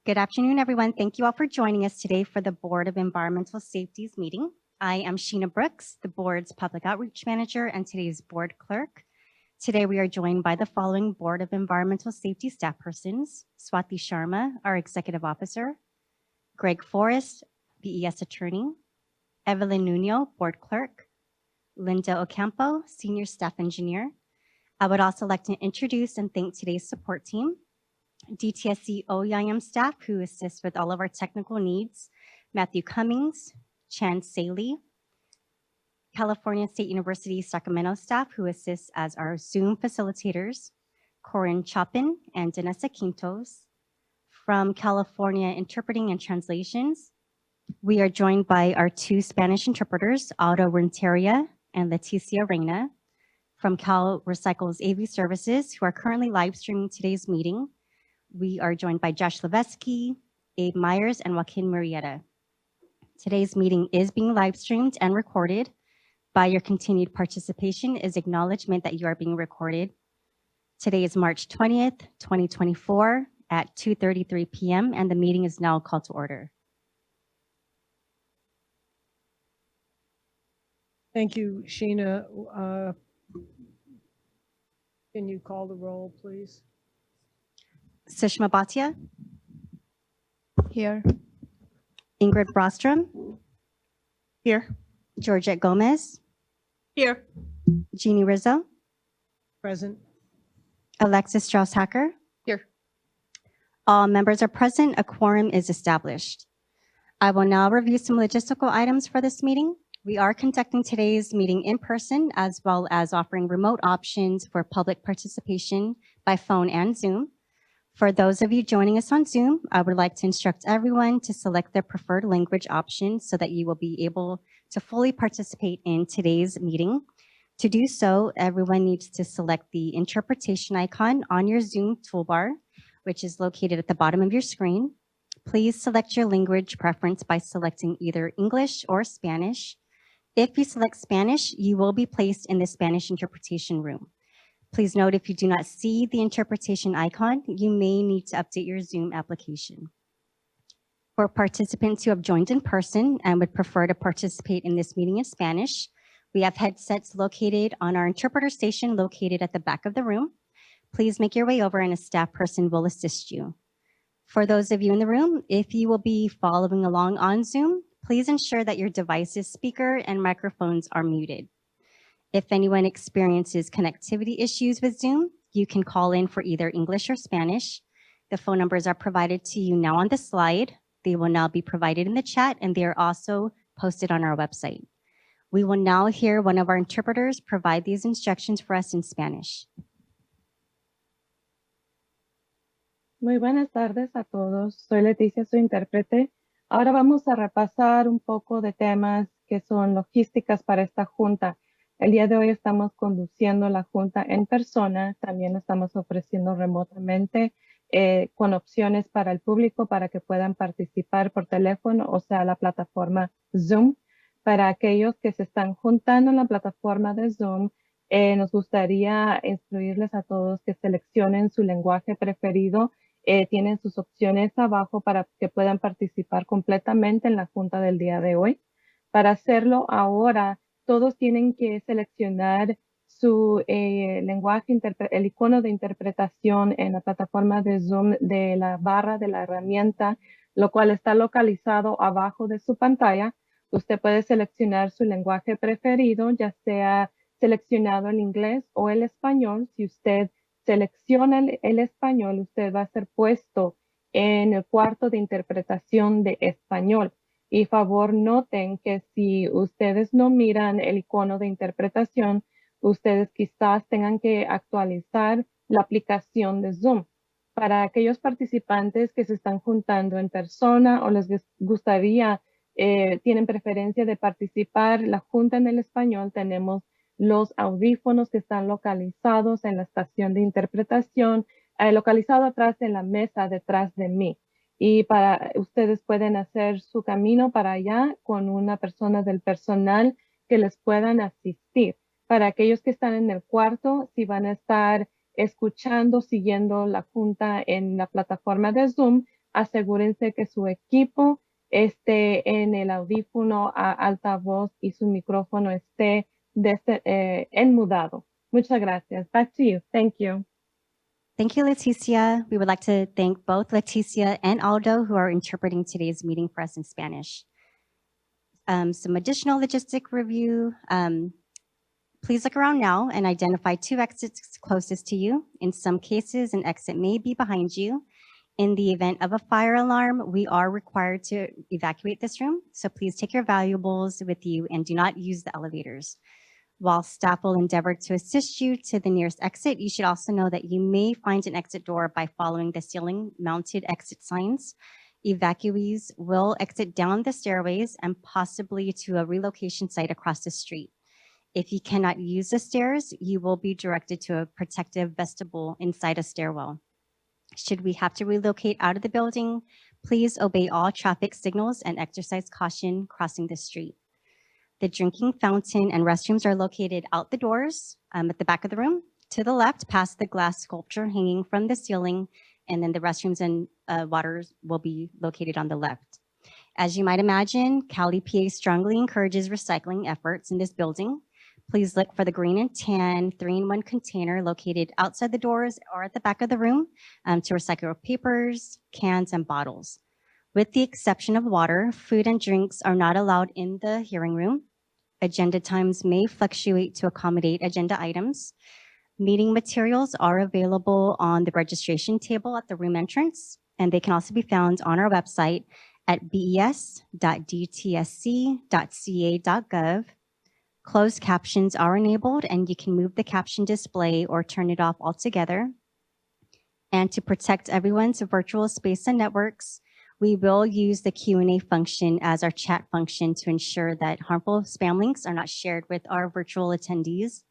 Good afternoon, everyone. Thank you all for joining us today for the Board of Environmental Safety's meeting. I am Sheena Brooks, the board's Public Outreach Manager and today's board clerk. Today, we are joined by the following Board of Environmental Safety staff persons: Swati Sharma, our Executive Officer; Greg Forrest, BES Attorney; Evelyn Nuno, Board Clerk; Linda Ocampo, Senior Staff Engineer. I would also like to introduce and thank today's support team: DTSC OEIM staff who assist with all of our technical needs: Matthew Cummings, Chan Saley; California State University Sacramento staff who assists as our Zoom facilitators: Corin Chopin and Danessa Quintos. From California Interpreting and Translations, we are joined by our two Spanish interpreters, Aldo Renteria and Leticia Reina. From Cal Recycles AV Services, who are currently live streaming today's meeting, we are joined by Josh Levesky, Abe Myers, and Joaquin Murrieta. Today's meeting is being live streamed and recorded. By your continued participation is acknowledgement that you are being recorded. Today is March 20th, 2024 at 2:33 p.m. and the meeting is now called to order. Thank you, Sheena. Can you call the roll, please? Sushma Bhatia, Here. Ingrid Brostrom, Here. Georgette Gomez, Here. Jeannie Rizzo, Present. Alexis Strauss-Hacker. Here. All members are present. A quorum is established. I will now review some logistical items for this meeting. We are conducting today's meeting in person as well as offering remote options for public participation by phone and Zoom. For those of you joining us on Zoom, I would like to instruct everyone to select their preferred language option so that you will be able to fully participate in today's meeting. To do so, everyone needs to select the interpretation icon on your Zoom toolbar, which is located at the bottom of your screen. Please select your language preference by selecting either English or Spanish. If you select Spanish, you will be placed in the Spanish interpretation room. Please note, if you do not see the interpretation icon, you may need to update your Zoom application. For participants who have joined in person and would prefer to participate in this meeting in Spanish, we have headsets located on our interpreter station located at the back of the room. Please make your way over and a staff person will assist you. For those of you in the room, if you will be following along on Zoom, please ensure that your device's speaker and microphones are muted. If anyone experiences connectivity issues with Zoom, you can call in for either English or Spanish. The phone numbers are provided to you now on the slide. They will now be provided in the chat and they are also posted on our website. We will now hear one of our interpreters provide these instructions for us in Spanish. Muy buenas tardes a todos. Soy Leticia, su intérprete. Ahora vamos a repasar un poco de temas que son logísticas para esta junta. El día de hoy estamos conduciendo la junta en persona. También estamos ofreciendo remotamente con opciones para el público para que puedan participar por teléfono, o sea, la plataforma Zoom. Para aquellos que se están juntando en la plataforma de Zoom, nos gustaría instruirles a todos que seleccionen su lenguaje preferido. Tienen sus opciones abajo para que puedan participar completamente en la junta del día de hoy. Para hacerlo ahora, todos tienen que seleccionar su lenguaje, el icono de interpretación en la plataforma de Zoom de la barra de la herramienta, lo cual está localizado abajo de su pantalla. Usted puede seleccionar su lenguaje preferido, ya sea seleccionado el inglés o el español. Si usted selecciona el español, usted va a ser puesto en el cuarto de interpretación de español. Y favor noten que si ustedes no miran el icono de interpretación, ustedes quizás tengan que actualizar la aplicación de Zoom. Para aquellos participantes que se están juntando en persona o les gustaría, tienen preferencia de participar la junta en el español, tenemos los audífonos que están localizados en la estación de interpretación, localizado atrás en la mesa detrás de mí. Y ustedes pueden hacer su camino para allá con una persona del personal que les puedan asistir. Para aquellos que están en el cuarto, si van a estar escuchando, siguiendo la junta en la plataforma de Zoom, asegúrense que su equipo esté en el audífono a alta voz y su micrófono esté enmudado. Muchas gracias. Back to you. Thank you. Thank you, Leticia. We would like to thank both Leticia and Aldo who are interpreting today's meeting for us in Spanish. Some additional logistic review. Please look around now and identify 2 exits closest to you. In some cases, an exit may be behind you. In the event of a fire alarm, we are required to evacuate this room, so please take your valuables with you and do not use the elevators. While staff will endeavor to assist you to the nearest exit, you should also know that you may find an exit door by following the ceiling-mounted exit signs. Evacuees will exit down the stairways and possibly to a relocation site across the street. If you cannot use the stairs, you will be directed to a protective vestibule inside a stairwell. Should we have to relocate out of the building, please obey all traffic signals and exercise caution crossing the street. The drinking fountain and restrooms are located out the doors at the back of the room. To the left, past the glass sculpture hanging from the ceiling, and then the restrooms and waters will be located on the left. As you might imagine, Cali PA strongly encourages recycling efforts in this building. Please look for the green and tan 3-in-1 container located outside the doors or at the back of the room to recycle papers, cans, and bottles. With the exception of water, food and drinks are not allowed in the hearing room. Agenda times may fluctuate to accommodate agenda items. Meeting materials are available on the registration table at the room entrance, and they can also be found on our website at bes.dtsc.ca.gov. Closed captions are enabled, and you can move the caption display or turn it off altogether. And to protect everyone's virtual space and networks, we will use the Q&A function as our chat function to ensure that harmful spam links are not shared with our virtual attendees.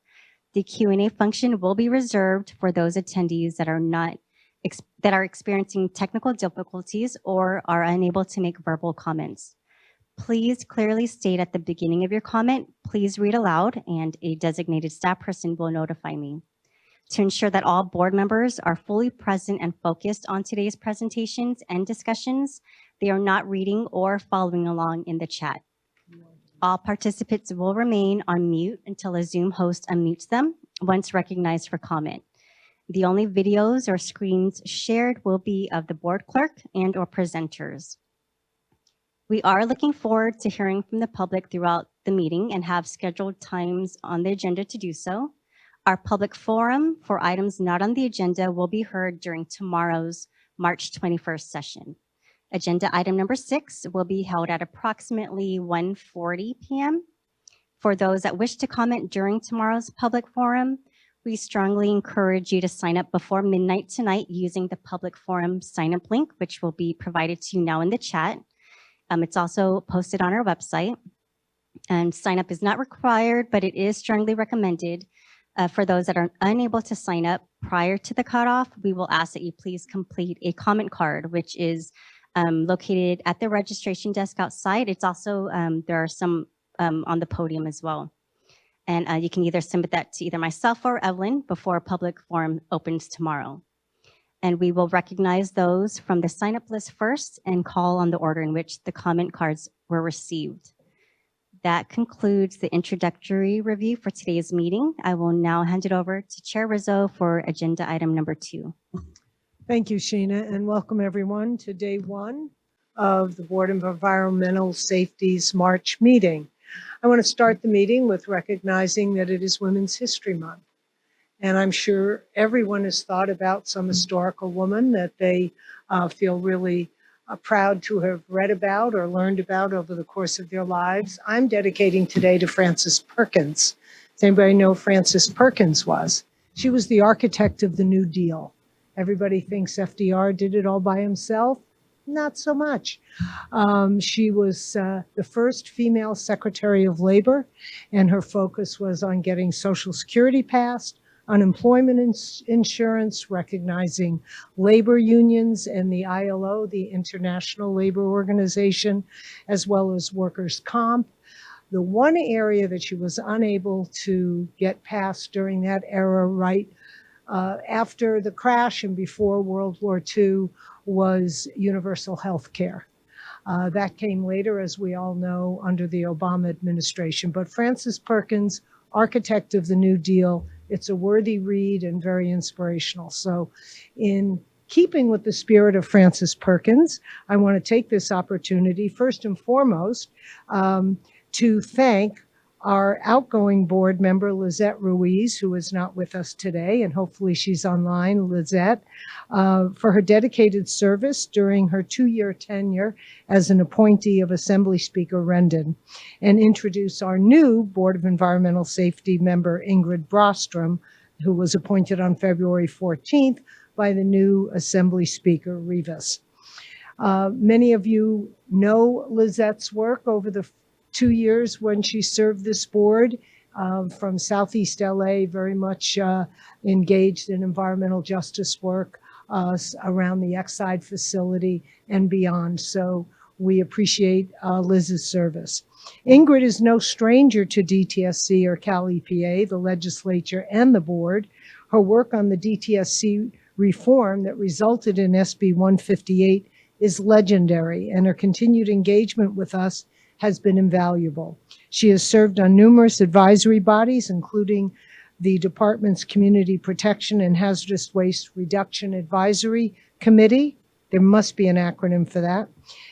The Q&A function will be reserved for those attendees that are experiencing technical difficulties or are unable to make verbal comments. Please clearly state at the beginning of your comment, please read aloud, and a designated staff person will notify me. To ensure that all board members are fully present and focused on today's presentations and discussions, they are not reading or following along in the chat. All participants will remain on mute until a Zoom host unmutes them once recognized for comment. The only videos or screens shared will be of the board clerk and or presenters. We are looking forward to hearing from the public throughout the meeting and have scheduled times on the agenda to do so. Our public forum for items not on the agenda will be heard during tomorrow's March 21st session. Agenda item number 6 will be held at approximately 1:40 p.m. For those that wish to comment during tomorrow's public forum, we strongly encourage you to sign up before midnight tonight using the public forum sign-up link, which will be provided to you now in the chat. It's also posted on our website. And sign up is not required, but it is strongly recommended. For those that are unable to sign up prior to the cutoff, we will ask that you please complete a comment card, which is located at the registration desk outside. It's also, there are some on the podium as well. And you can either submit that to either myself or Evelyn before public forum opens tomorrow. And we will recognize those from the sign-up list first and call on the order in which the comment cards were received. That concludes the introductory review for today's meeting. I will now hand it over to Chair Rizzo for agenda item number 2. Thank you, Sheena, and welcome everyone to day 1 of the Board of Environmental Safety's March meeting. I want to start the meeting with recognizing that it is Women's History Month. And I'm sure everyone has thought about some historical woman that they feel really proud to have read about or learned about over the course of their lives. I'm dedicating today to Frances Perkins. Does anybody know who Frances Perkins was? She was the architect of the New Deal. Everybody thinks FDR did it all by himself. Not so much. She was the first female Secretary of Labor, and her focus was on getting Social Security passed, unemployment insurance, recognizing labor unions and the ILO, the International Labor Organization, as well as workers' comp. The one area that she was unable to get past during that era, right, after the crash and before World War II was universal health care. That came later, as we all know, under the Obama administration. But Frances Perkins, architect of the New Deal, it's a worthy read and very inspirational. So in keeping with the spirit of Frances Perkins, I want to take this opportunity, first and foremost, to thank our outgoing board member, Lizette Ruiz, who is not with us today, and hopefully she's online, Lizette, for her dedicated service during her 2-year tenure as an appointee of Assembly Speaker Rendon, and introduce our new Board of Environmental Safety member, Ingrid Brostrom, who was appointed on February 14th by the new Assembly Speaker Rivas. Many of you know Lizette's work over the 2 years when she served this board from Southeast LA, very much engaged in environmental justice work around the Exide facility and beyond. So we appreciate Liz's service. Ingrid is no stranger to DTSC or Cal EPA, the legislature, and the board. Her work on the DTSC reform that resulted in SB 158 is legendary, and her continued engagement with us has been invaluable. She has served on numerous advisory bodies, including the Department's Community Protection and Hazardous Waste Reduction Advisory Committee. There must be an acronym for that.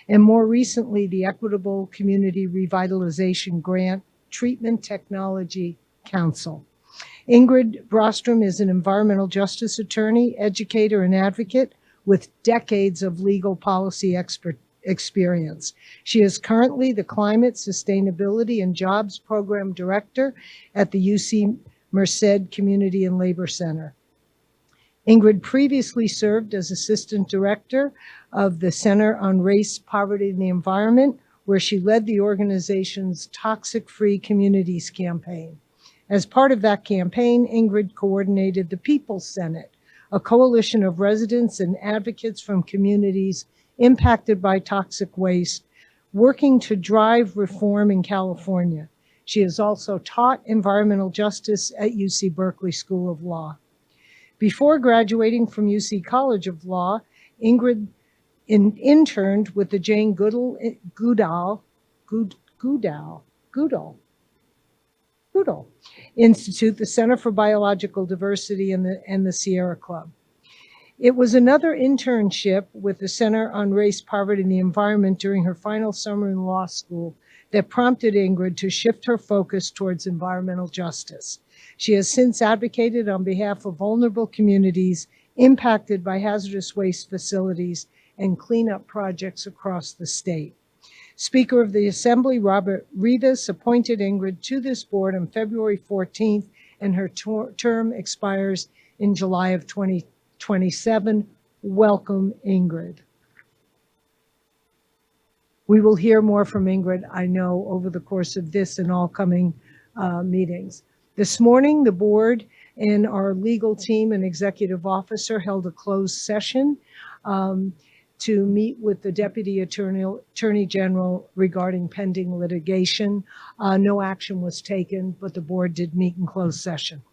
And more recently, the Equitable Community Revitalization Grant Treatment Technology Council. Ingrid Brostrom is an environmental justice attorney, educator, and advocate with decades of legal policy experience. She is currently the Climate, Sustainability, and Jobs Program Director at the UC Merced Community and Labor Center. Ingrid previously served as Assistant Director of the Center on Race, Poverty, and the Environment, where she led the organization's Toxic-Free Communities campaign. As part of that campaign, Ingrid coordinated the People's Senate, a coalition of residents and advocates from communities impacted by toxic waste, working to drive reform in California. She has also taught environmental justice at UC Berkeley School of Law. Before graduating from UC College of Law, Ingrid interned with the Jane Goodall Institute, the Center for Biological Diversity, and the Sierra Club. It was another internship with the Center on Race, Poverty, and the Environment during her final summer in law school that prompted Ingrid to shift her focus towards environmental justice. She has since advocated on behalf of vulnerable communities impacted by hazardous waste facilities and cleanup projects across the state. Speaker of the Assembly, Robert Rivas, appointed Ingrid to this board on February 14th, and her term expires in July of 2027. Welcome, Ingrid. We will hear more from Ingrid, I know, over the course of this and all coming meetings. This morning, the board and our legal team and executive officer held a closed session to meet with the Deputy Attorney General regarding pending litigation. No action was taken, but the board did meet in closed session.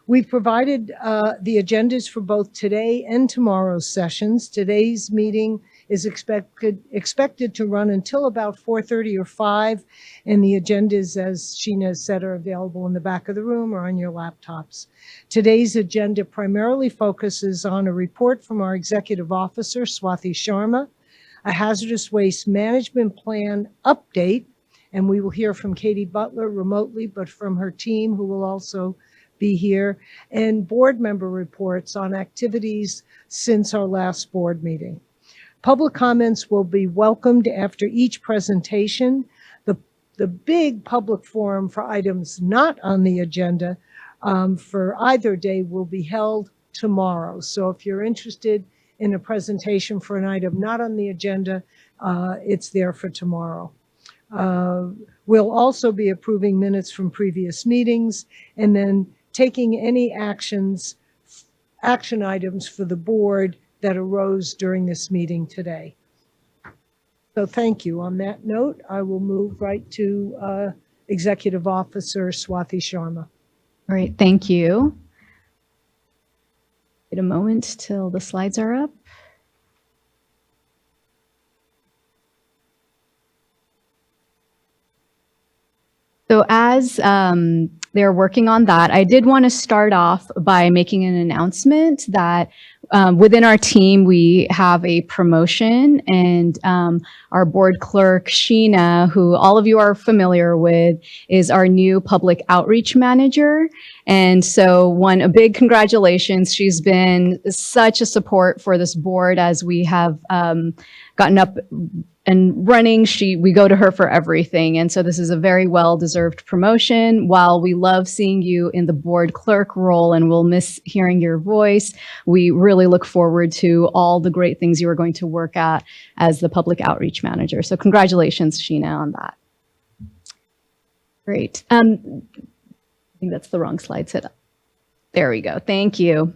We've provided the agendas for both today and tomorrow's sessions. Today's meeting is expected to run until about 4:30 or 5, and the agendas, as Sheena has said, are available in the back of the room or on your laptops. Today's agenda primarily focuses on a report from our executive officer, Swathi Sharma, a hazardous waste management plan update, and we will hear from Katie Butler remotely, but from her team, who will also be here, and board member reports on activities since our last board meeting. Public comments will be welcomed after each presentation. The big public forum for items not on the agenda for either day will be held tomorrow. So if you're interested in a presentation for an item not on the agenda, it's there for tomorrow. We'll also be approving minutes from previous meetings and then taking any action items for the board that arose during this meeting today. So thank you. On that note, I will move right to Executive Officer Swathi Sharma. Great, thank you. Wait a moment till the slides are up. So as they're working on that, I did want to start off by making an announcement that within our team, we have a promotion, and our board clerk, Sheena, who all of you are familiar with, is our new public outreach manager. And so a big congratulations. She's been such a support for this board as we have gotten up and running. We go to her for everything. And so this is a very well-deserved promotion. While we love seeing you in the board clerk role and we'll miss hearing your voice, we really look forward to all the great things you are going to work at as the public outreach manager. So congratulations, Sheena, on that. Great. I think that's the wrong slide set up. There we go. Thank you.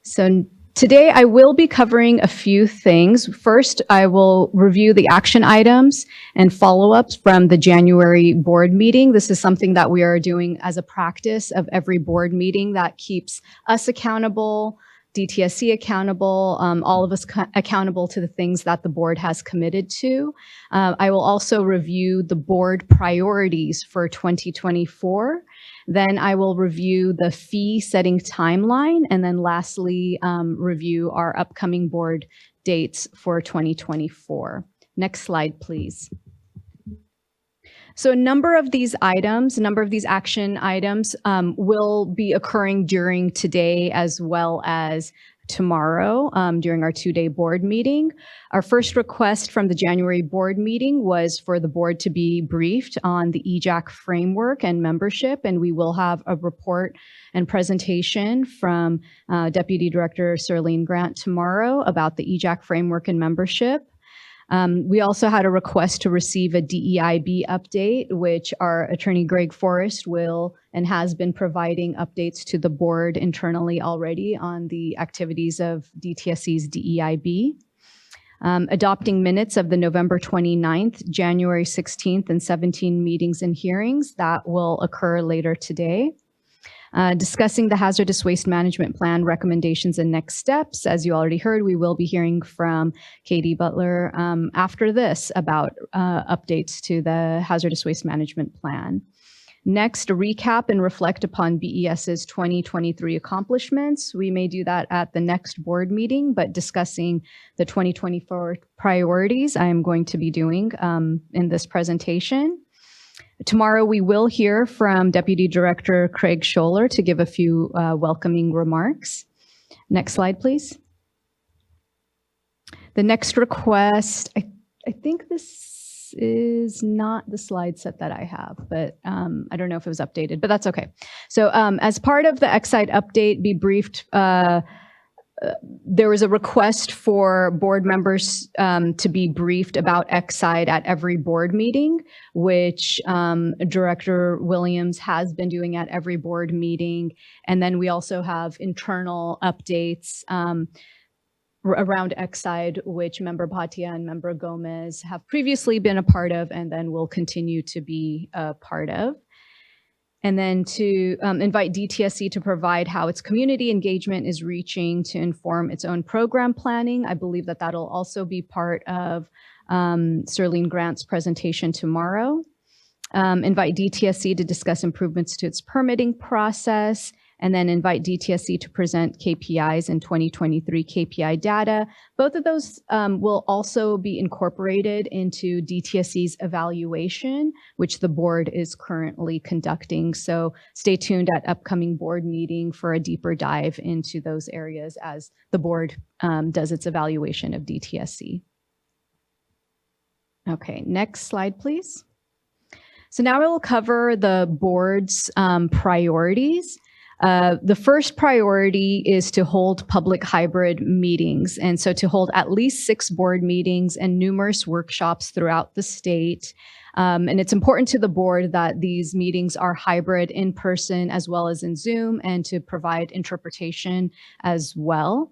So today, I will be covering a few things. First, I will review the action items and follow-ups from the January board meeting. This is something that we are doing as a practice of every board meeting that keeps us accountable, DTSC accountable, all of us accountable to the things that the board has committed to. I will also review the board priorities for 2024. Then I will review the fee setting timeline, and then lastly, review our upcoming board dates for 2024. Next slide, please. So a number of these action items will be occurring during today as well as tomorrow during our two-day board meeting. Our first request from the January board meeting was for the board to be briefed on the EJAC framework and membership, and we will have a report and presentation from Deputy Director Serlene Grant tomorrow about the EJAC framework and membership. We also had a request to receive a DEIB update, which our attorney Greg Forrest will and has been providing updates to the board internally already on the activities of DTSC's DEIB. Adopting minutes of the November 29th, January 16th, and 17th meetings and hearings that will occur later today. Discussing the hazardous waste management plan recommendations and next steps. As you already heard, we will be hearing from Katie Butler after this about updates to the hazardous waste management plan. Next, a recap and reflect upon BES's 2023 accomplishments. We may do that at the next board meeting, but discussing the 2024 priorities I am going to be doing in this presentation. Tomorrow, we will hear from Deputy Director Craig Scholler to give a few welcoming remarks. Next slide, please. The next request, I think this is not the slide set that I have, but I don't know if it was updated, but that's okay. So as part of the Excite update, be briefed, there was a request for board members to be briefed about Excite at every board meeting, which Director Williams has been doing at every board meeting. And then we also have internal updates around Excite, which Member Bhatia and Member Gomez have previously been a part of and then will continue to be a part of. And then to invite DTSC to provide how its community engagement is reaching to inform its own program planning. I believe that that'll also be part of Serlene Grant's presentation tomorrow. Invite DTSC to discuss improvements to its permitting process, and then invite DTSC to present KPIs in 2023 KPI data. Both of those will also be incorporated into DTSC's evaluation, which the board is currently conducting. So stay tuned at upcoming board meeting for a deeper dive into those areas as the board does its evaluation of DTSC. Okay, next slide, please. So now I will cover the board's priorities. The first priority is to hold public hybrid meetings. And so to hold at least 6 board meetings and numerous workshops throughout the state. And it's important to the board that these meetings are hybrid in person as well as in Zoom, and to provide interpretation as well.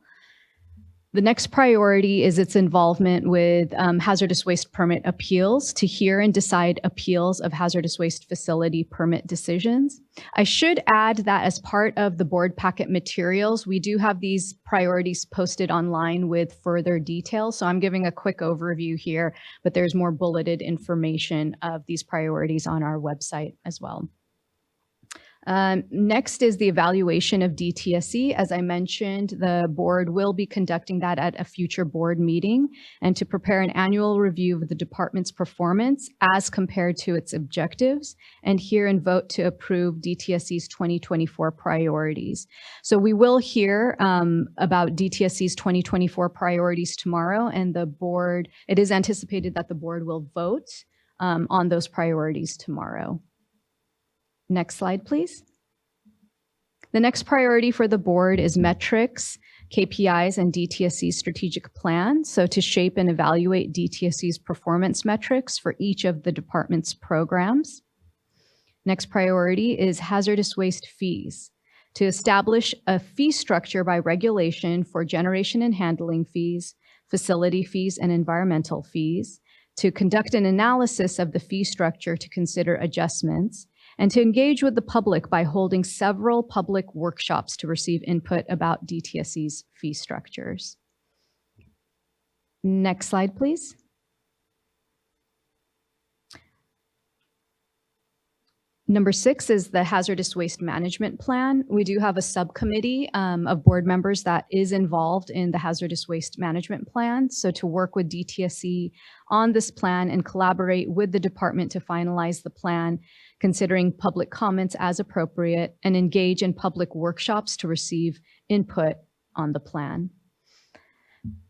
The next priority is its involvement with hazardous waste permit appeals to hear and decide appeals of hazardous waste facility permit decisions. I should add that as part of the board packet materials, we do have these priorities posted online with further details. So I'm giving a quick overview here, but there's more bulleted information of these priorities on our website as well. Next is the evaluation of DTSE. As I mentioned, the board will be conducting that at a future board meeting and to prepare an annual review of the department's performance as compared to its objectives and hear and vote to approve DTSE's 2024 priorities. So we will hear about DTSE's 2024 priorities tomorrow, and it is anticipated that the board will vote on those priorities tomorrow. Next slide, please. The next priority for the board is metrics, KPIs, and DTSE's strategic plan. So to shape and evaluate DTSE's performance metrics for each of the department's programs. Next priority is hazardous waste fees. To establish a fee structure by regulation for generation and handling fees, facility fees, and environmental fees. To conduct an analysis of the fee structure to consider adjustments, and to engage with the public by holding several public workshops to receive input about DTSE's fee structures. Next slide, please. Number 6 is the hazardous waste management plan. We do have a subcommittee of board members that is involved in the hazardous waste management plan. So to work with DTSE on this plan and collaborate with the department to finalize the plan, considering public comments as appropriate, and engage in public workshops to receive input on the plan.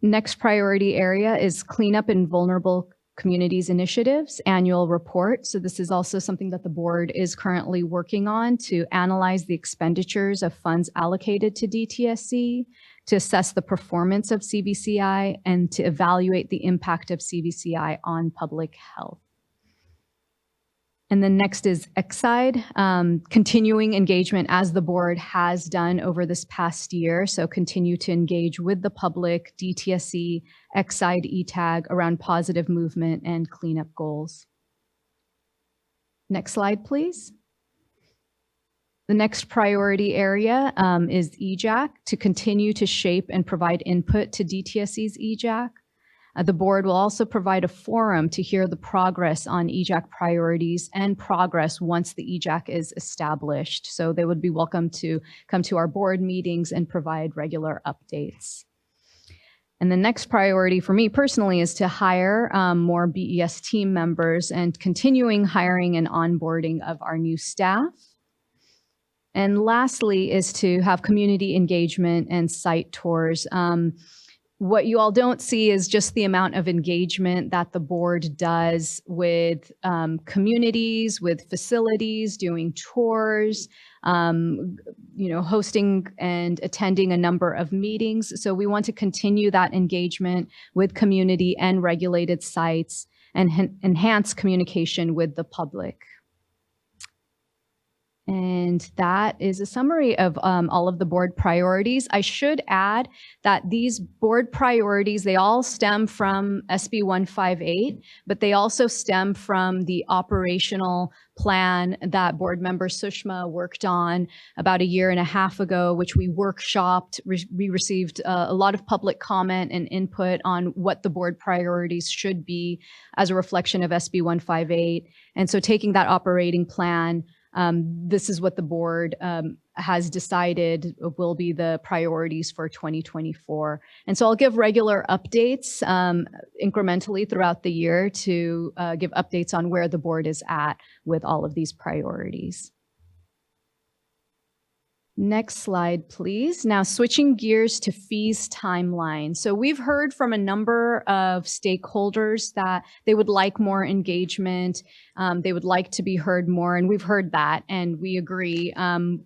Next priority area is cleanup in vulnerable communities initiatives annual report. So this is also something that the board is currently working on to analyze the expenditures of funds allocated to DTSE, to assess the performance of CVCI, and to evaluate the impact of CVCI on public health. And then next is Exide, continuing engagement as the board has done over this past year. So continue to engage with the public, DTSE, Exide, ETAG around positive movement and cleanup goals. Next slide, please. The next priority area is EJAC, to continue to shape and provide input to DTSE's EJAC. The board will also provide a forum to hear the progress on EJAC priorities and progress once the EJAC is established. So they would be welcome to come to our board meetings and provide regular updates. And the next priority for me personally is to hire more BES team members and continuing hiring and onboarding of our new staff. And lastly is to have community engagement and site tours. What you all don't see is just the amount of engagement that the board does with communities, with facilities, doing tours, hosting and attending a number of meetings. So we want to continue that engagement with community and regulated sites and enhance communication with the public. And that is a summary of all of the board priorities. I should add that these board priorities, they all stem from SB 158, but they also stem from the operational plan that board member Sushma worked on about 1.5 years ago, which we workshopped. We received a lot of public comment and input on what the board priorities should be as a reflection of SB 158. And so taking that operating plan, this is what the board has decided will be the priorities for 2024. And so I'll give regular updates incrementally throughout the year to give updates on where the board is at with all of these priorities. Next slide, please. Now switching gears to fees timeline. So we've heard from a number of stakeholders that they would like more engagement. They would like to be heard more, and we've heard that, and we agree.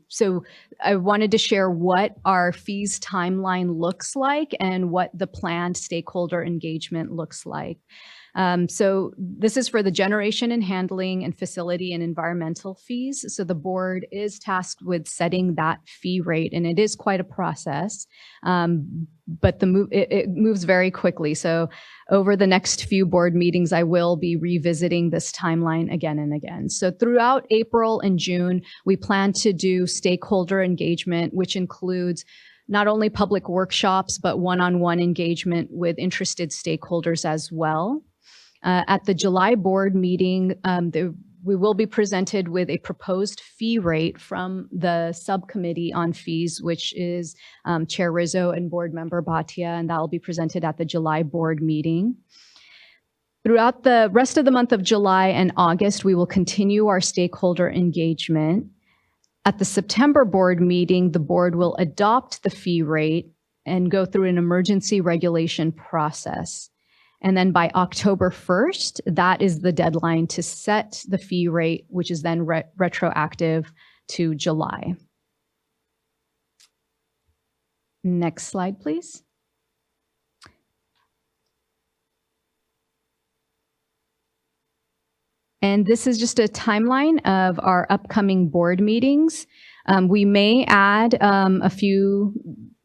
So I wanted to share what our fees timeline looks like and what the planned stakeholder engagement looks like. So this is for the generation and handling and facility and environmental fees. So the board is tasked with setting that fee rate, and it is quite a process. But it moves very quickly. So over the next few board meetings, I will be revisiting this timeline again and again. So throughout April and June, we plan to do stakeholder engagement, which includes not only public workshops, but one-on-one engagement with interested stakeholders as well. At the July board meeting, we will be presented with a proposed fee rate from the subcommittee on fees, which is Chair Rizzo and Board Member Bhatia, and that will be presented at the July board meeting. Throughout the rest of the month of July and August, we will continue our stakeholder engagement. At the September board meeting, the board will adopt the fee rate and go through an emergency regulation process. And then by October 1st, that is the deadline to set the fee rate, which is then retroactive to July. Next slide, please. And this is just a timeline of our upcoming board meetings. We may add a few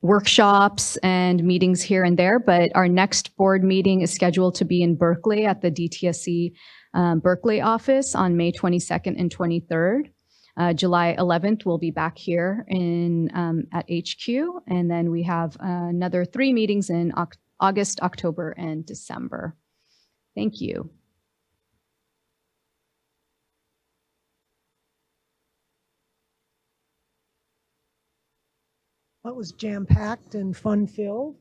workshops and meetings here and there, but our next board meeting is scheduled to be in Berkeley at the DTSC Berkeley office on May 22nd and 23rd. July 11th, we'll be back here at HQ. And then we have another 3 meetings in August, October, and December. Thank you. That was jam-packed and fun-filled.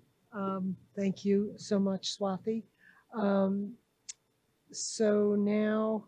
Thank you so much, Swathi. So now,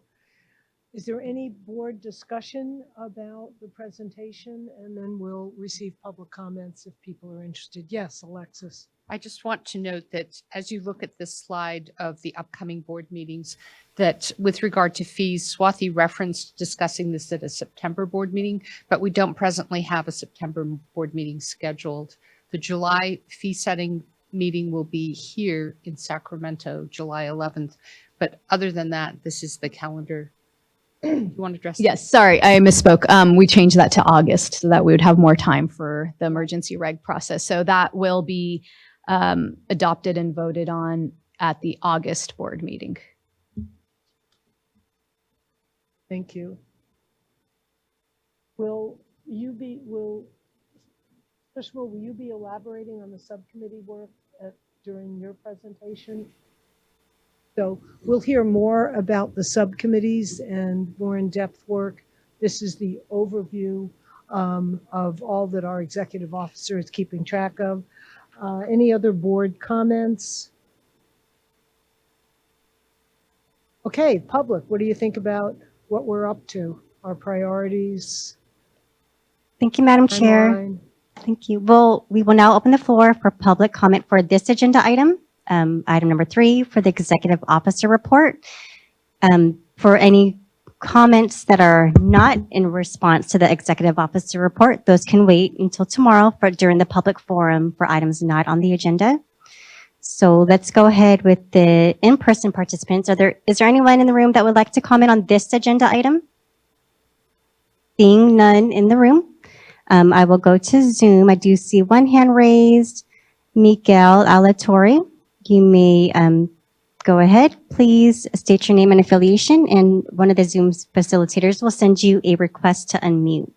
is there any board discussion about the presentation? And then we'll receive public comments if people are interested. Yes, Alexis. I just want to note that as you look at this slide of the upcoming board meetings, that with regard to fees, Swathi referenced discussing this at a September board meeting, but we don't presently have a September board meeting scheduled. The July fee setting meeting will be here in Sacramento, July 11th. But other than that, this is the calendar. You want to address that? Yes, sorry, I misspoke. We changed that to August so that we would have more time for the emergency reg process. So that will be adopted and voted on at the August board meeting. Thank you. First of all, will you be elaborating on the subcommittee work during your presentation? So we'll hear more about the subcommittees and more in-depth work. This is the overview of all that our executive officer is keeping track of. Any other board comments? Okay, public, what do you think about what we're up to? Our priorities? Thank you, Madam Chair. Timeline? Thank you. We will now open the floor for public comment for this agenda item. Item number 3 for the executive officer report. For any comments that are not in response to the executive officer report, those can wait until tomorrow during the public forum for items not on the agenda. So let's go ahead with the in-person participants. Is there anyone in the room that would like to comment on this agenda item? Seeing none in the room, I will go to Zoom. I do see one hand raised. Miguel Alatorre, you may go ahead. Please state your name and affiliation, and one of the Zoom facilitators will send you a request to unmute.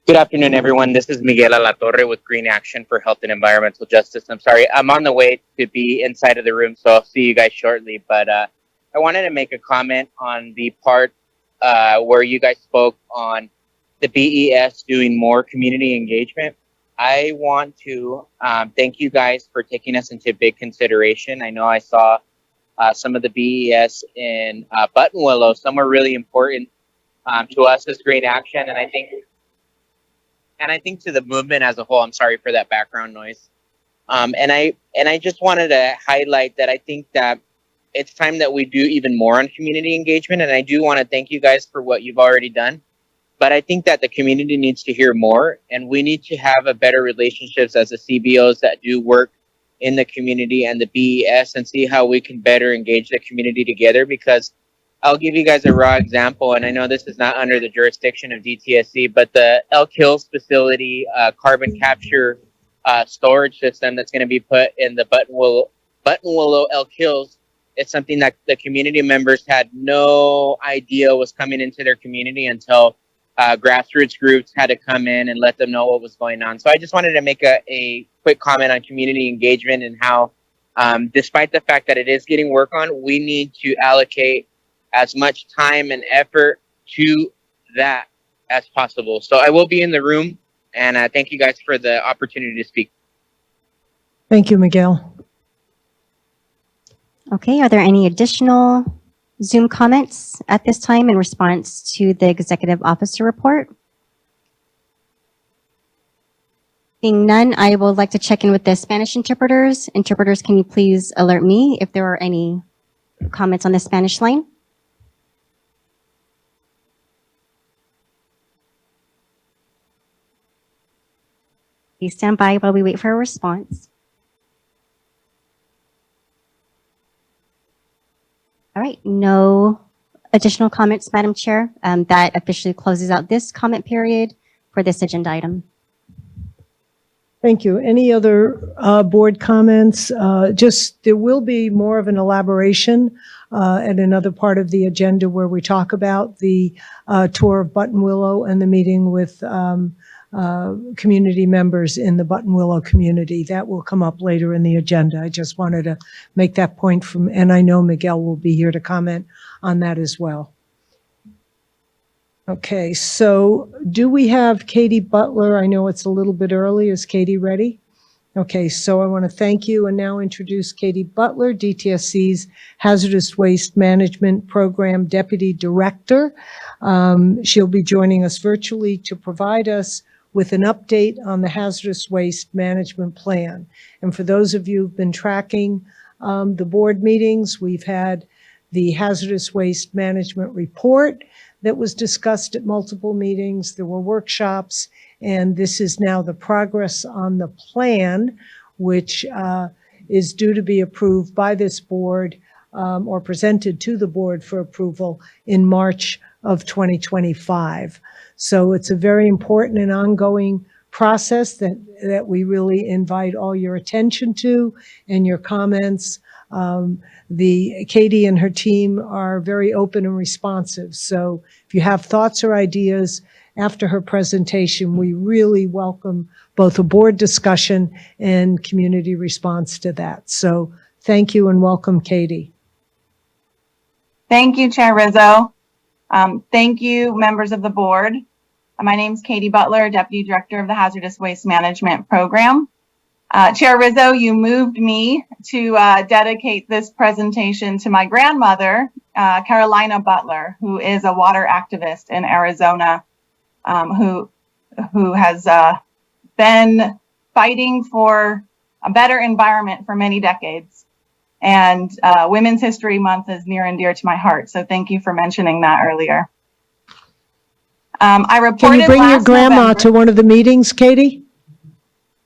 Good afternoon, everyone. This is Miguel Alatorre with Green Action for Health and Environmental Justice. I'm sorry, I'm on the way to be inside of the room, so I'll see you guys shortly. But I wanted to make a comment on the part where you guys spoke on the BES doing more community engagement. I want to thank you guys for taking us into big consideration. I know I saw some of the BES in Buttonwillow. Some were really important to us as Green Action, and I think to the movement as a whole. I'm sorry for that background noise. And I just wanted to highlight that I think that it's time that we do even more on community engagement. And I do want to thank you guys for what you've already done. but I think that the community needs to hear more, and we need to have a better relationships as the CBOs that do work in the community and the BES, and see how we can better engage the community together. Because I'll give you guys a raw example, and I know this is not under the jurisdiction of DTSC, but the Elk Hills facility carbon capture storage system that's going to be put in the Buttonwillow Elk Hills. It's something that the community members had no idea was coming into their community until grassroots groups had to come in and let them know what was going on. So I just wanted to make a quick comment on community engagement and how, despite the fact that it is getting work on, we need to allocate as much time and effort to that as possible. So I will be in the room, and thank you guys for the opportunity to speak. Thank you, Miguel. Okay, are there any additional Zoom comments at this time in response to the executive officer report? Being none, I would like to check in with the Spanish interpreters. Interpreters, can you please alert me if there are any comments on the Spanish line? Please stand by while we wait for a response. All right, no additional comments, Madam Chair. That officially closes out this comment period for this agenda item. Thank you. Any other board comments? There will be more of an elaboration at another part of the agenda where we talk about the tour of Buttonwillow and the meeting with community members in the Buttonwillow community. That will come up later in the agenda. I just wanted to make that point and I know Miguel will be here to comment on that as well. Okay, so do we have Katie Butler? I know it's a little bit early. Is Katie ready? Okay, so I want to thank you and now introduce Katie Butler, DTSC's Hazardous Waste Management Program Deputy Director. She'll be joining us virtually to provide us with an update on the Hazardous Waste Management Plan. And for those of you who've been tracking the board meetings, we've had the Hazardous Waste Management Report that was discussed at multiple meetings. There were workshops, and this is now the progress on the plan, which is due to be approved by this board or presented to the board for approval in March of 2025. So it's a very important and ongoing process that we really invite all your attention to and your comments. Katie and her team are very open and responsive. So if you have thoughts or ideas after her presentation, we really welcome both a board discussion and community response to that. So thank you and welcome, Katie. Thank you, Chair Rizzo. Thank you, members of the board. My name is Katie Butler, Deputy Director of the Hazardous Waste Management Program. Chair Rizzo, you moved me to dedicate this presentation to my grandmother, Carolina Butler, who is a water activist in Arizona, who has been fighting for a better environment for many decades. And Women's History Month is near and dear to my heart. So thank you for mentioning that earlier. I reported Can you bring your grandma November. to one of the meetings, Katie?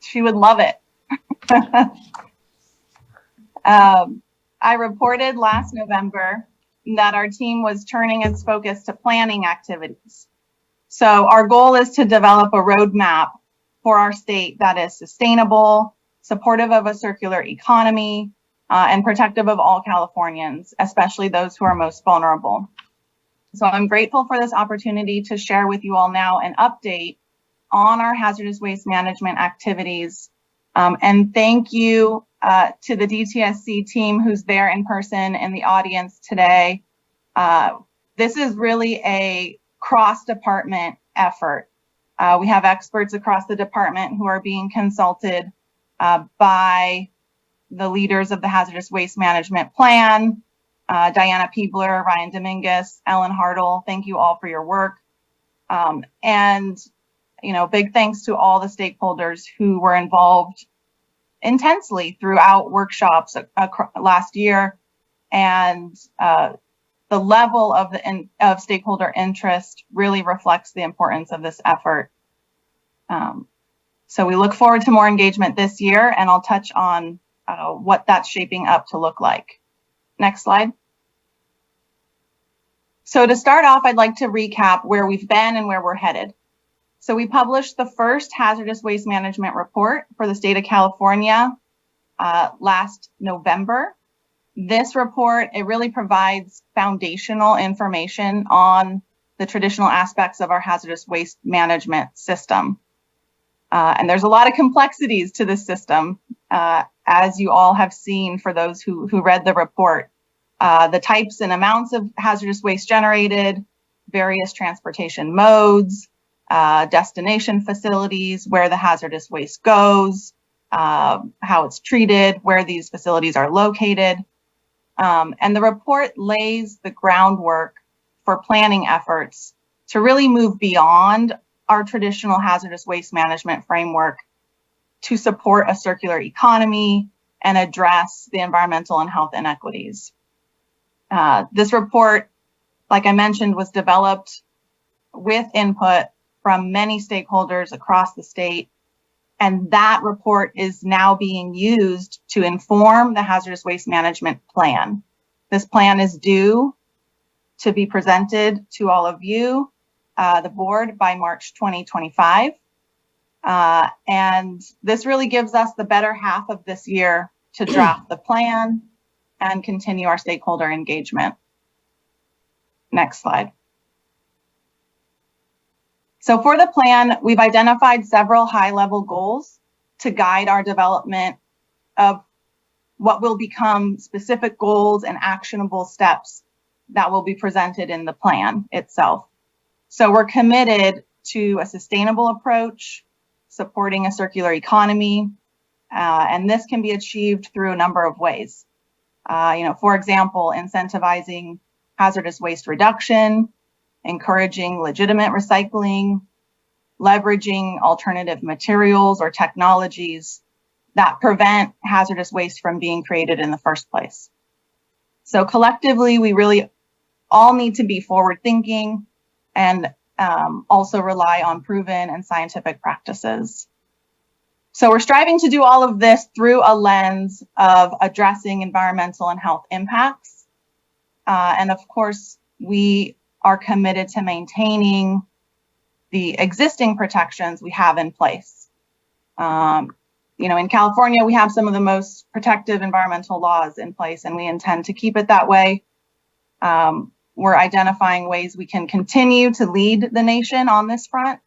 She would love it. I reported last November that our team was turning its focus to planning activities. So our goal is to develop a roadmap for our state that is sustainable, supportive of a circular economy, and protective of all Californians, especially those who are most vulnerable. So I'm grateful for this opportunity to share with you all now an update on our hazardous waste management activities. And thank you to the DTSC team who's there in person in the audience today. This is really a cross-department effort. We have experts across the department who are being consulted by the leaders of the Hazardous Waste Management Plan, Diana Peebler, Ryan Dominguez, Ellen Hartle. Thank you all for your work. And big thanks to all the stakeholders who were involved intensely throughout workshops last year and the level of stakeholder interest really reflects the importance of this effort. So we look forward to more engagement this year, and I'll touch on what that's shaping up to look like. Next slide. So to start off, I'd like to recap where we've been and where we're headed. So we published the first hazardous waste management report for the state of California last November. This report, it really provides foundational information on the traditional aspects of our hazardous waste management system. And there's a lot of complexities to this system, as you all have seen for those who read the report. The types and amounts of hazardous waste generated, various transportation modes, destination facilities, where the hazardous waste goes, how it's treated, where these facilities are located. And the report lays the groundwork for planning efforts to really move beyond our traditional hazardous waste management framework to support a circular economy and address the environmental and health inequities. This report, like I mentioned, was developed with input from many stakeholders across the state, and that report is now being used to inform the hazardous waste management plan. This plan is due to be presented to all of you, the board, by March 2025. And this really gives us the better half of this year to draft the plan and continue our stakeholder engagement. Next slide. So for the plan, we've identified several high-level goals to guide our development of what will become specific goals and actionable steps that will be presented in the plan itself. So we're committed to a sustainable approach, supporting a circular economy, and this can be achieved through a number of ways. For example, incentivizing hazardous waste reduction, encouraging legitimate recycling, leveraging alternative materials or technologies that prevent hazardous waste from being created in the first place. So collectively, we really all need to be forward thinking and also rely on proven and scientific practices. So we're striving to do all of this through a lens of addressing environmental and health impacts. And of course, we are committed to maintaining the existing protections we have in place. In California, we have some of the most protective environmental laws in place, and we intend to keep it that way. We're identifying ways we can continue to lead the nation on this front.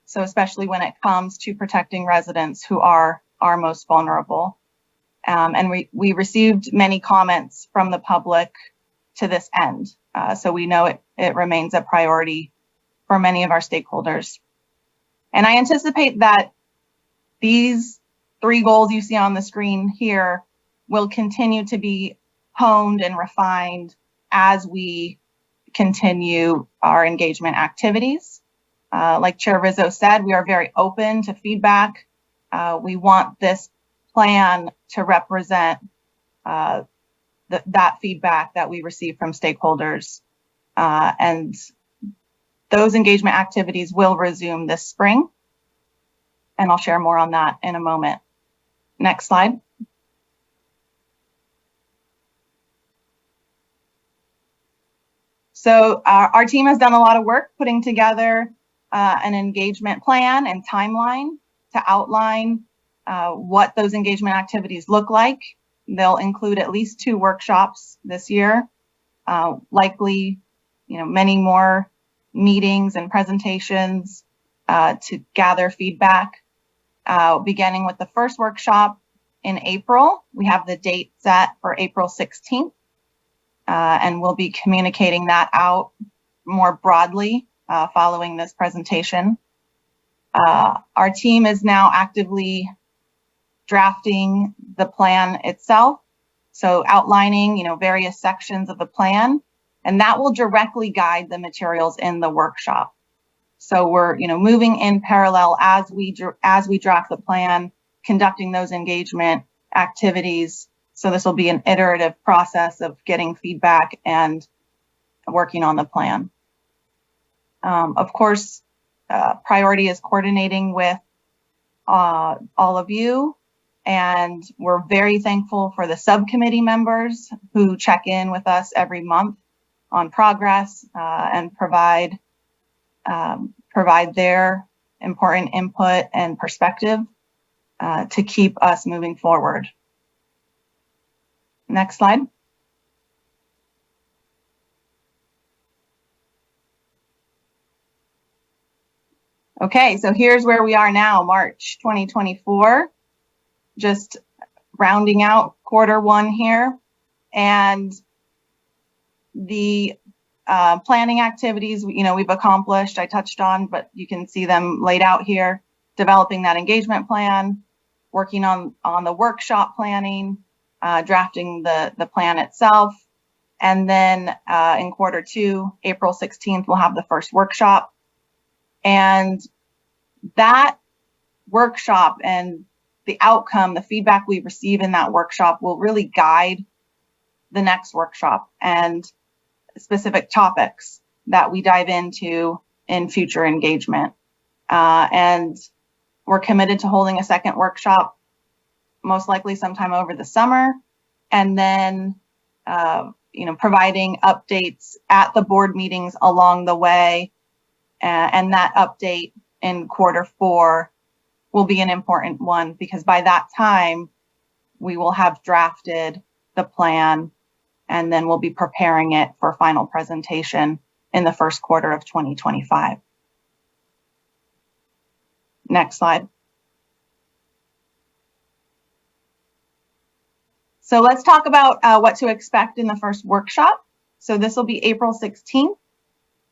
So especially when it comes to protecting residents who are our most vulnerable. And we received many comments from the public to this end. So we know it remains a priority for many of our stakeholders. And I anticipate that these 3 goals you see on the screen here will continue to be honed and refined as we continue our engagement activities. Like Chair Rizzo said, we are very open to feedback. We want this plan to represent that feedback that we receive from stakeholders. And those engagement activities will resume this spring. And I'll share more on that in a moment. Next slide. So our team has done a lot of work putting together an engagement plan and timeline to outline what those engagement activities look like. They'll include at least 2 workshops this year, likely, many more meetings and presentations to gather feedback. Beginning with the first workshop in April, we have the date set for April 16th, and we'll be communicating that out more broadly following this presentation. Our team is now actively drafting the plan itself, so outlining, various sections of the plan, and that will directly guide the materials in the workshop. So we're, moving in parallel as we draft the plan, conducting those engagement activities. So this will be an iterative process of getting feedback and working on the plan. Of course, priority is coordinating with all of you, and we're very thankful for the subcommittee members who check in with us every month on progress and provide their important input and perspective to keep us moving forward. Next slide. Okay, so here's where we are now, March 2024, just rounding out Q1 here. And the planning activities, we've accomplished, I touched on, but you can see them laid out here. Developing that engagement plan, working on the workshop planning, drafting the plan itself. And then in Q2, April 16th, we'll have the first workshop. And that workshop and the outcome, the feedback we receive in that workshop will really guide the next workshop and specific topics that we dive into in future engagement. And we're committed to holding a second workshop, most likely sometime over the summer, and then providing updates at the board meetings along the way. And that update in Q4 will be an important one, because by that time we will have drafted the plan, and then we'll be preparing it for final presentation in the first quarter of 2025. Next slide. So let's talk about what to expect in the first workshop. So this will be April 16th.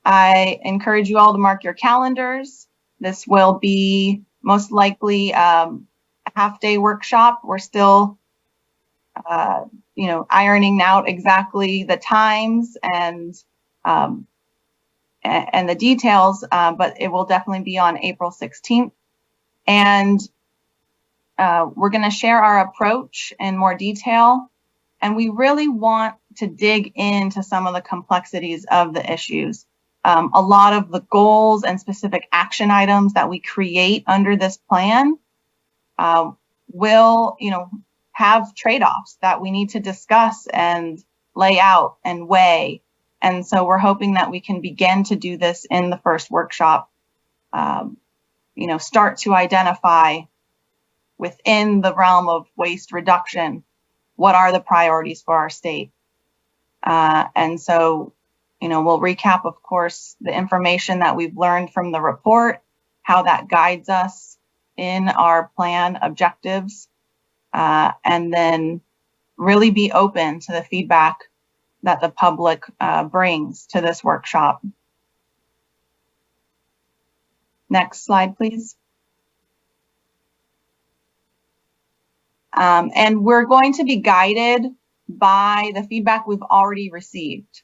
I encourage you all to mark your calendars. This will be most likely a half-day workshop. We're still, ironing out exactly the times and the details, but it will definitely be on April 16th. And we're going to share our approach in more detail. And we really want to dig into some of the complexities of the issues. A lot of the goals and specific action items that we create under this plan will, have trade-offs that we need to discuss and lay out and weigh. And so we're hoping that we can begin to do this in the first workshop, start to identify within the realm of waste reduction, what are the priorities for our state? And so, we'll recap, of course, the information that we've learned from the report, how that guides us in our plan objectives, and then really be open to the feedback that the public brings to this workshop. Next slide, please. And we're going to be guided by the feedback we've already received.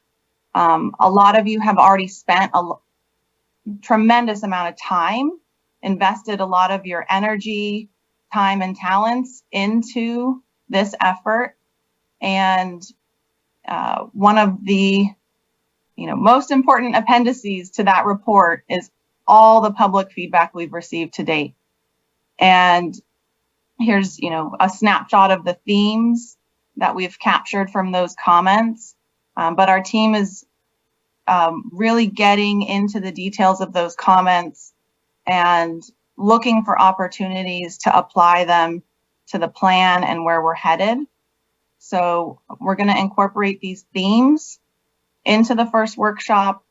A lot of you have already spent a tremendous amount of time, invested a lot of your energy, time, and talents into this effort. And one of the most important appendices to that report is all the public feedback we've received to date. And here's a snapshot of the themes that we've captured from those comments. But our team is really getting into the details of those comments and looking for opportunities to apply them to the plan and where we're headed. So we're going to incorporate these themes into the first workshop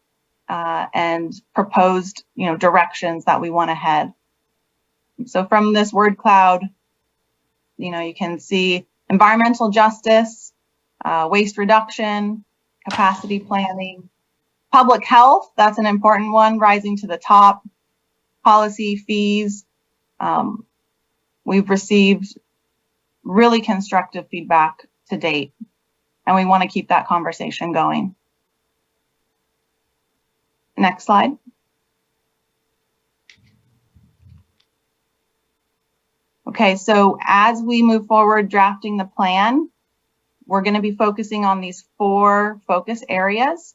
and proposed directions that we want to head. So from this word cloud, you can see environmental justice, waste reduction, capacity planning, public health, that's an important one, rising to the top, policy, fees. We've received really constructive feedback to date, and we want to keep that conversation going. Next slide. Okay, so as we move forward drafting the plan, we're going to be focusing on these 4 focus areas.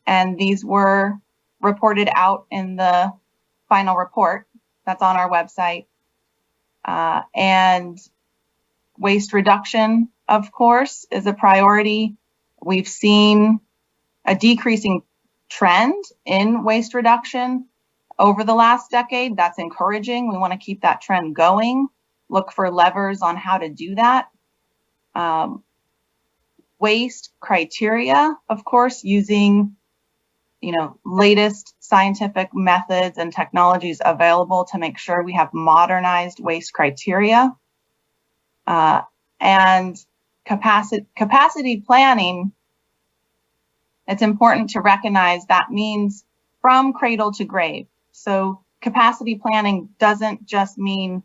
and these were reported out in the final report that's on our website. And waste reduction, of course, is a priority. We've seen a decreasing trend in waste reduction over the last decade. That's encouraging. We want to keep that trend going, look for levers on how to do that. Waste criteria, of course, using latest scientific methods and technologies available to make sure we have modernized waste criteria. And capacity planning, it's important to recognize that means from cradle to grave. So capacity planning doesn't just mean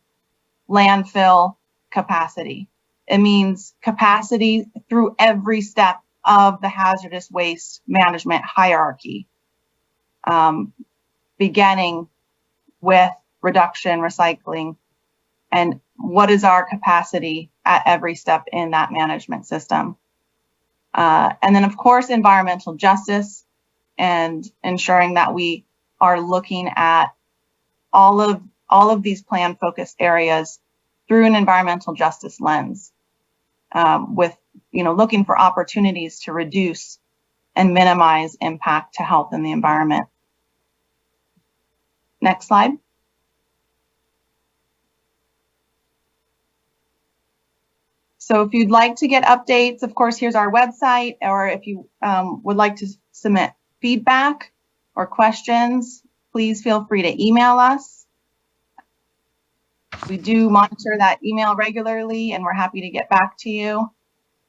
landfill capacity. It means capacity through every step of the hazardous waste management hierarchy, beginning with reduction, recycling, and what is our capacity at every step in that management system. And then, of course, environmental justice and ensuring that we are looking at all of these plan focused areas through an environmental justice lens, with looking for opportunities to reduce and minimize impact to health and the environment. Next slide. So if you'd like to get updates, of course, here's our website, or if you would like to submit feedback or questions, please feel free to email us. We do monitor that email regularly, and we're happy to get back to you.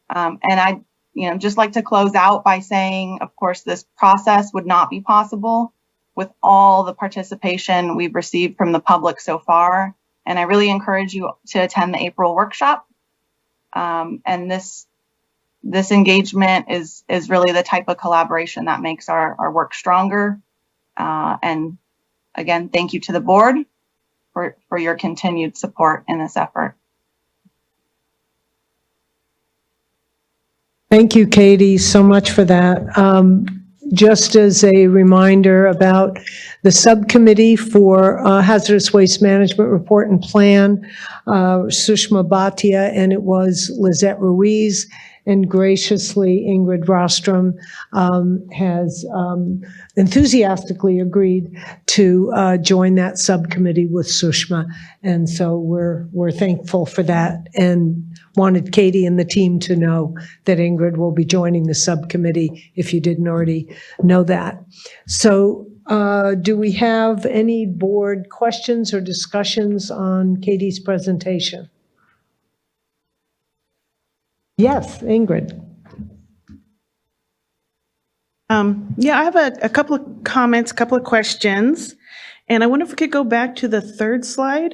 And I'd just like to close out by saying, of course, this process would not be possible with all the participation we've received from the public so far. And I really encourage you to attend the April workshop. And this engagement is really the type of collaboration that makes our work stronger. And again, thank you to the board for your continued support in this effort. Thank you, Katie, so much for that. Just as a reminder about the subcommittee for hazardous waste management report and plan, Sushma Bhatia, and it was Lizette Ruiz, and graciously Ingrid Rostrom has enthusiastically agreed to join that subcommittee with Sushma. And so we're thankful for that, and wanted Katie and the team to know that Ingrid will be joining the subcommittee if you didn't already know that. So do we have any board questions or discussions on Katie's presentation? Yes, Ingrid. Yeah, I have a couple of comments, a couple of questions, and I wonder if we could go back to the third slide.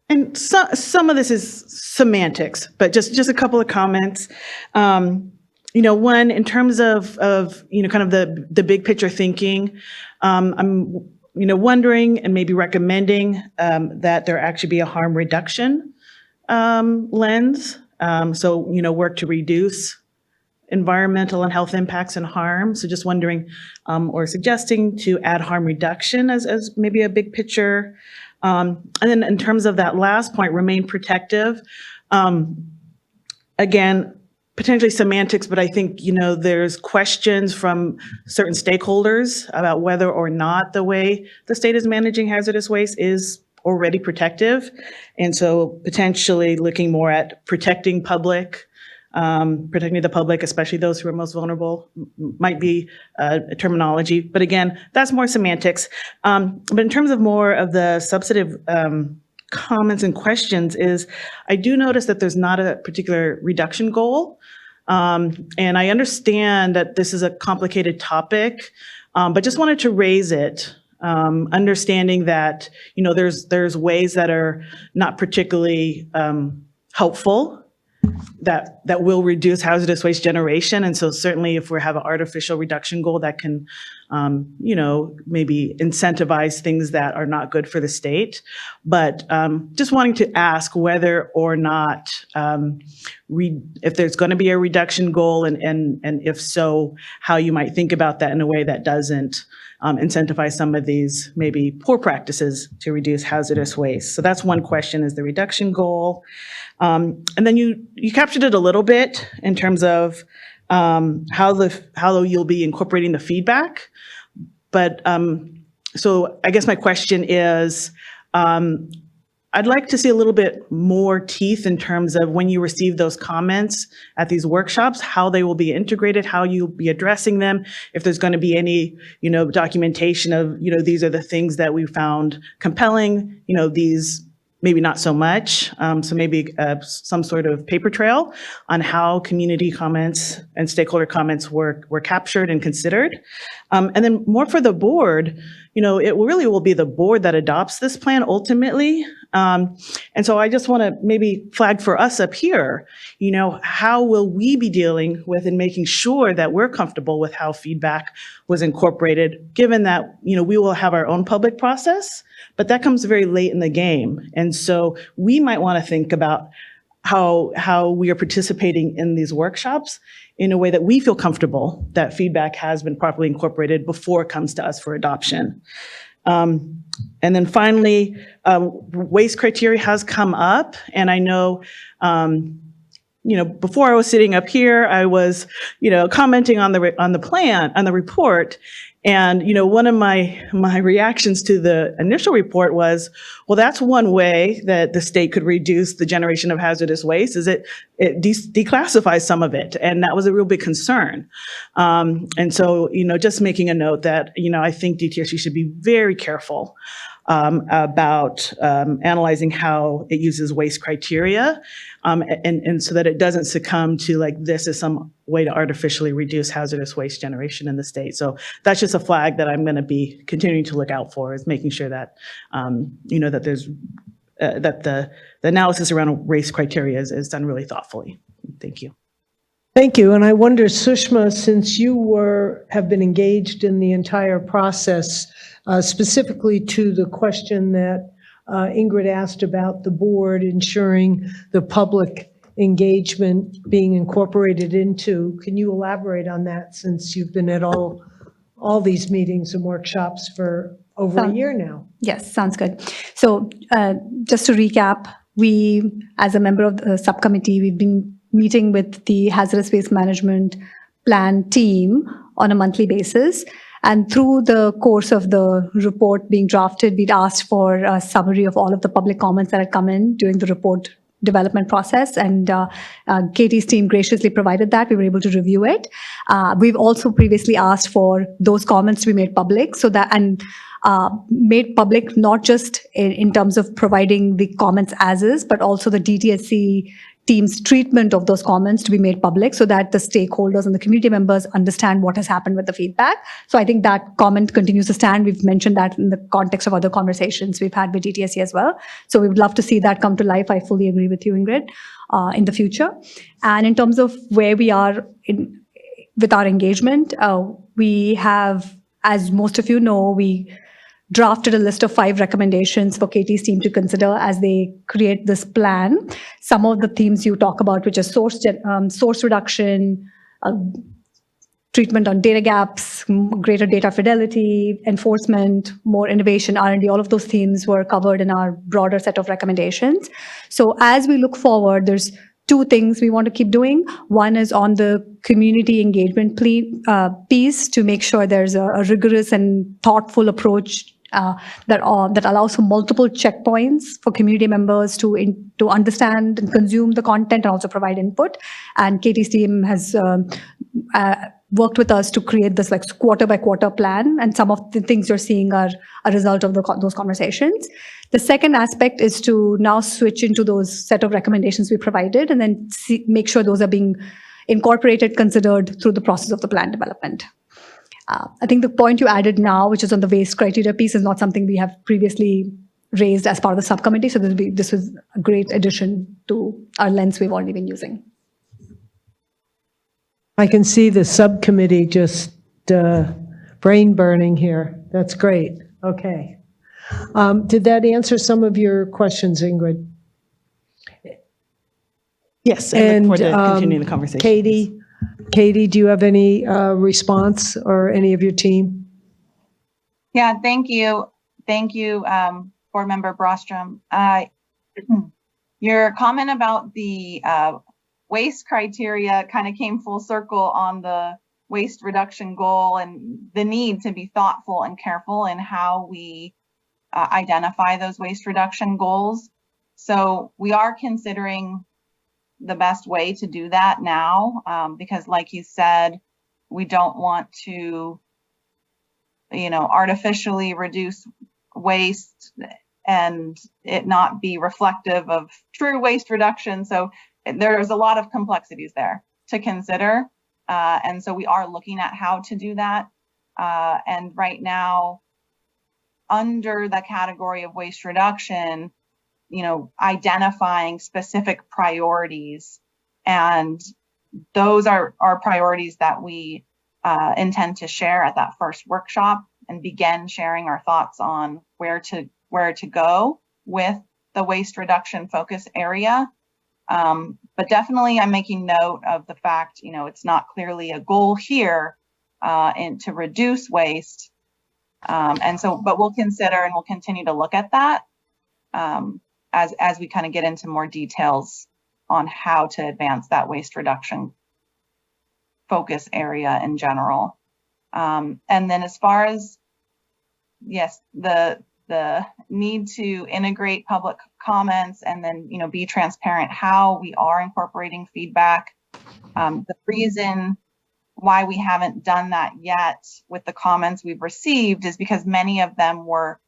And some of this is semantics, but just a couple of comments. One, in terms of kind of the big picture thinking, I'm wondering and maybe recommending that there actually be a harm reduction lens. So work to reduce environmental and health impacts and harm. So just wondering or suggesting to add harm reduction as maybe a big picture. And then in terms of that last point, remain protective. Again, potentially semantics, but I think, there's questions from certain stakeholders about whether or not the way the state is managing hazardous waste is already protective. And so potentially looking more at protecting the public, especially those who are most vulnerable, might be a terminology. But again, that's more semantics. But in terms of more of the substantive comments and questions is, I do notice that there's not a particular reduction goal. And I understand that this is a complicated topic, but just wanted to raise it, understanding that, there's ways that are not particularly helpful that will reduce hazardous waste generation. And so certainly if we have an artificial reduction goal that can maybe incentivize things that are not good for the state. But just wanting to ask whether or not, if there's going to be a reduction goal, and if so, how you might think about that in a way that doesn't incentivize some of these maybe poor practices to reduce hazardous waste. So that's one question, is the reduction goal. And then you captured it a little bit in terms of how you'll be incorporating the feedback. But so I guess my question is, I'd like to see a little bit more teeth in terms of when you receive those comments at these workshops, how they will be integrated, how you'll be addressing them, if there's going to be any, documentation of, these are the things that we found compelling, these maybe not so much. So maybe some sort of paper trail on how community comments and stakeholder comments were captured and considered. And then more for the board, it really will be the board that adopts this plan ultimately. And so I just want to maybe flag for us up here, how will we be dealing with and making sure that we're comfortable with how feedback was incorporated, given that, we will have our own public process, but that comes very late in the game. And so we might want to think about how we are participating in these workshops in a way that we feel comfortable that feedback has been properly incorporated before it comes to us for adoption. And then finally, waste criteria has come up, and I know, before I was sitting up here, I was, commenting on the plan, on the report. And, one of my reactions to the initial report was, well, that's one way that the state could reduce the generation of hazardous waste, is it declassifies some of it. And that was a real big concern. And so, just making a note that, I think DTSC should be very careful about analyzing how it uses waste criteria, and so that it doesn't succumb to this is some way to artificially reduce hazardous waste generation in the state. So that's just a flag that I'm going to be continuing to look out for, is making sure that that there's that the analysis around waste criteria is done really thoughtfully. Thank you. Thank you. And I wonder, Sushma, since you have been engaged in the entire process, specifically to the question that Ingrid asked about the board ensuring the public engagement being incorporated into, can you elaborate on that, since you've been at all these meetings and workshops for over a year now? Yes, sounds good. So just to recap, we, as a member of the subcommittee, we've been meeting with the hazardous waste management plan team on a monthly basis. And through the course of the report being drafted, we'd asked for a summary of all of the public comments that had come in during the report development process. And Katie's team graciously provided that. We were able to review it. We've also previously asked for those comments to be made public, so that, and made public not just in terms of providing the comments as is, but also the DTSC team's treatment of those comments to be made public, so that the stakeholders and the community members understand what has happened with the feedback. So I think that comment continues to stand. We've mentioned that in the context of other conversations we've had with DTSC as well. So we would love to see that come to life. I fully agree with you, Ingrid, in the future. And in terms of where we are with our engagement, we have, as most of you know, we drafted a list of 5 recommendations for Katie's team to consider as they create this plan. Some of the themes you talk about, which is source reduction, treatment on data gaps, greater data fidelity, enforcement, more innovation, R&D, all of those themes were covered in our broader set of recommendations. So as we look forward, there's 2 things we want to keep doing. One is on the community engagement piece, to make sure there's a rigorous and thoughtful approach that allows for multiple checkpoints for community members to understand and consume the content and also provide input. And Katie's team has worked with us to create this quarter by quarter plan, and some of the things you're seeing are a result of those conversations. The second aspect is to now switch into those set of recommendations we provided, and then make sure those are being incorporated, considered through the process of the plan development. I think the point you added now, which is on the waste criteria piece, is not something we have previously raised as part of the subcommittee. So this is a great addition to our lens we've already been using. I can see the subcommittee just brain burning here. That's great. Okay. Did that answer some of your questions, Ingrid? Yes, I look forward to continuing the conversation. Katie, do you have any response, or any of your team? Yeah, thank you. Thank you, Board Member Brostrom. Your comment about the waste criteria kind of came full circle on the waste reduction goal and the need to be thoughtful and careful in how we identify those waste reduction goals. So we are considering the best way to do that now, because like you said, we don't want to, artificially reduce waste and it not be reflective of true waste reduction. So there's a lot of complexities there to consider. And so we are looking at how to do that. And right now, under the category of waste reduction, identifying specific priorities. And those are priorities that we intend to share at that first workshop and begin sharing our thoughts on where to go with the waste reduction focus area. But definitely I'm making note of the fact, it's not clearly a goal here and to reduce waste. But we'll consider and we'll continue to look at that as we kind of get into more details on how to advance that waste reduction focus area in general. And then as far as, yes, the need to integrate public comments and then, be transparent how we are incorporating feedback. The reason why we haven't done that yet with the comments we've received is because many of them were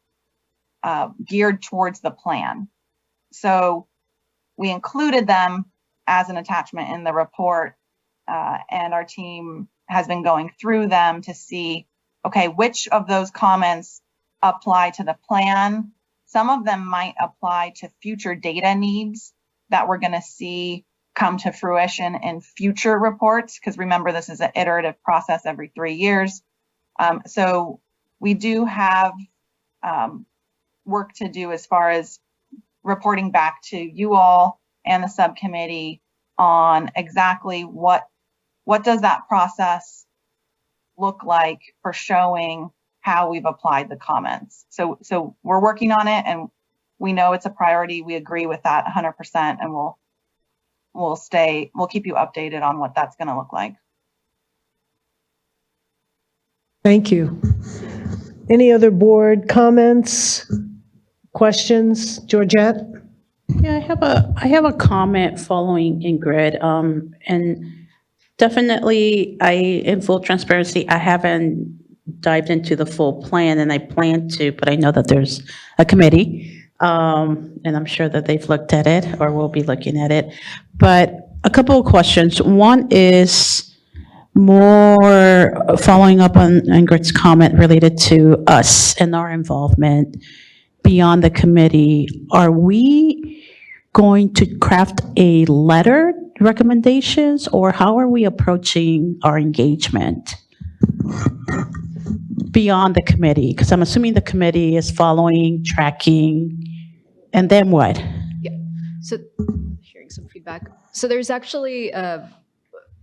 geared towards the plan. So we included them as an attachment in the report, and our team has been going through them to see, okay, which of those comments apply to the plan. Some of them might apply to future data needs that we're going to see come to fruition in future reports, because remember, this is an iterative process every 3 years. So we do have work to do as far as reporting back to you all and the subcommittee on exactly what does that process look like for showing how we've applied the comments. So we're working on it, and we know it's a priority. We agree with that 100%, and we'll keep you updated on what that's going to look like. Thank you. Any other board comments, questions? Georgette? Yeah, I have a comment following Ingrid, and definitely, in full transparency, I haven't dived into the full plan, and I plan to, but I know that there's a committee, and I'm sure that they've looked at it or will be looking at it. But a couple of questions. One is more following up on Ingrid's comment related to us and our involvement beyond the committee. Are we going to craft a letter, recommendations, or how are we approaching our engagement beyond the committee? Because I'm assuming the committee is following, tracking, and then what? Yeah. So hearing some feedback. So there's actually,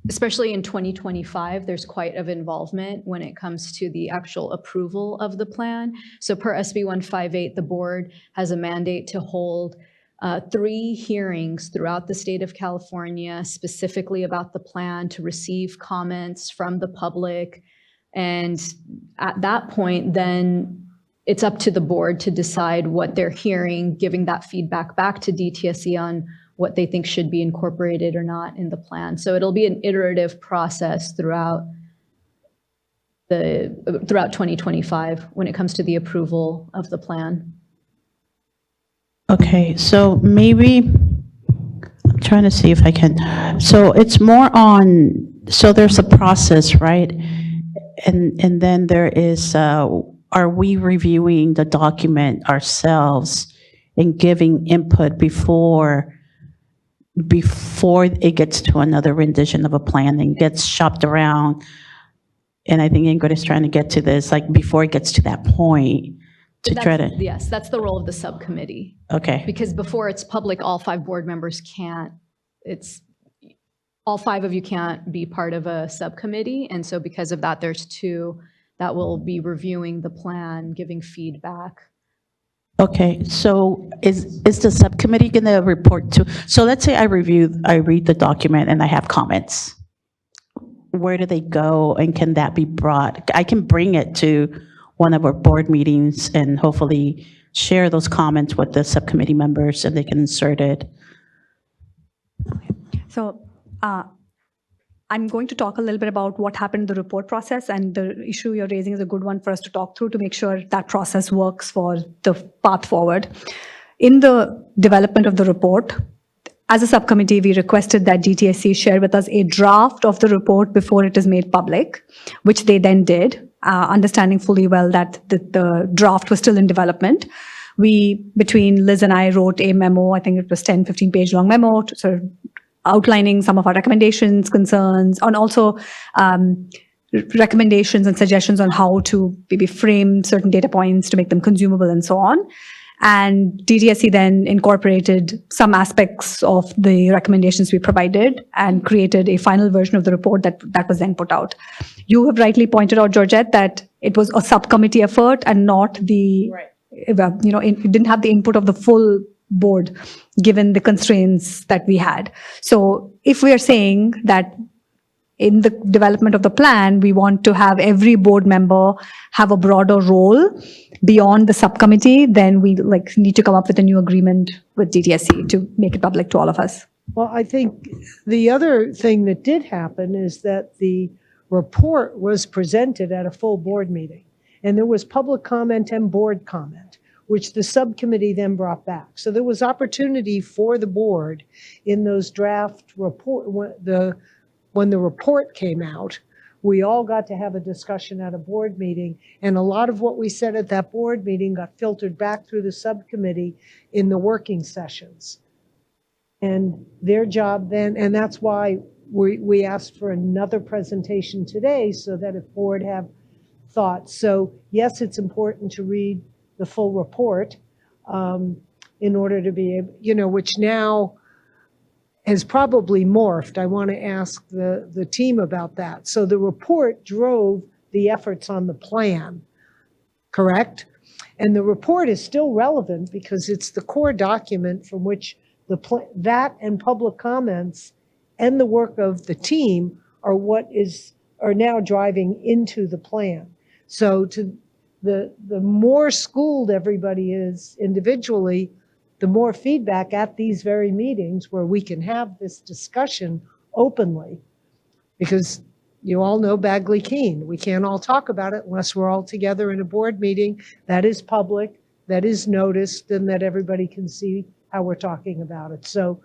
especially in 2025, there's quite of involvement when it comes to the actual approval of the plan. So per SB 158, the board has a mandate to hold 3 hearings throughout the state of California, specifically about the plan, to receive comments from the public. And at that point, then it's up to the board to decide what they're hearing, giving that feedback back to DTSC on what they think should be incorporated or not in the plan. So it'll be an iterative process throughout 2025 when it comes to the approval of the plan. Okay, so maybe, I'm trying to see if I can, so it's more on, so there's a process, right? And then there is, are we reviewing the document ourselves and giving input before it gets to another rendition of a plan and gets shopped around And I think Ingrid is trying to get to this, like, before it gets to that point, to try to, Yes, that's the role of the subcommittee. okay. Because before it's public, all 5 board members can't, all 5 of you can't be part of a subcommittee. And so because of that, there's 2 that will be reviewing the plan, giving feedback. Okay, so is the subcommittee going to report to, so let's say I read the document and I have comments. Where do they go, and can that be brought? I can bring it to one of our board meetings and hopefully share those comments with the subcommittee members and they can insert it. So I'm going to talk a little bit about what happened in the report process, and the issue you're raising is a good one for us to talk through to make sure that process works for the path forward. In the development of the report, as a subcommittee, we requested that DTSC share with us a draft of the report before it is made public, which they then did, understanding fully well that the draft was still in development. Between Liz and I, wrote a memo, I think it was 10, 15-page long memo, sort of outlining some of our recommendations, concerns, and also recommendations and suggestions on how to maybe frame certain data points to make them consumable and so on. And DTSC then incorporated some aspects of the recommendations we provided and created a final version of the report that was then put out. You have rightly pointed out, Georgette, that it was a subcommittee effort and not the, it didn't have the input of the full board given the constraints that we had. So if we are saying that in the development of the plan, we want to have every board member have a broader role beyond the subcommittee, then we need to come up with a new agreement with DTSC to make it public to all of us. Well, I think the other thing that did happen is that the report was presented at a full board meeting, and there was public comment and board comment, which the subcommittee then brought back. So there was opportunity for the board in those draft report, when the report came out, we all got to have a discussion at a board meeting, and a lot of what we said at that board meeting got filtered back through the subcommittee in the working sessions. And their job then, and that's why we asked for another presentation today so that if board have thoughts. So yes, it's important to read the full report in order to be able, which now has probably morphed. I want to ask the team about that. So the report drove the efforts on the plan, correct? And the report is still relevant because it's the core document from which that and public comments and the work of the team are what are now driving into the plan. So the more schooled everybody is individually, the more feedback at these very meetings where we can have this discussion openly, because you all know Bagley-Keene. We can't all talk about it unless we're all together in a board meeting that is public, that is noticed, and that everybody can see how we're talking about it. So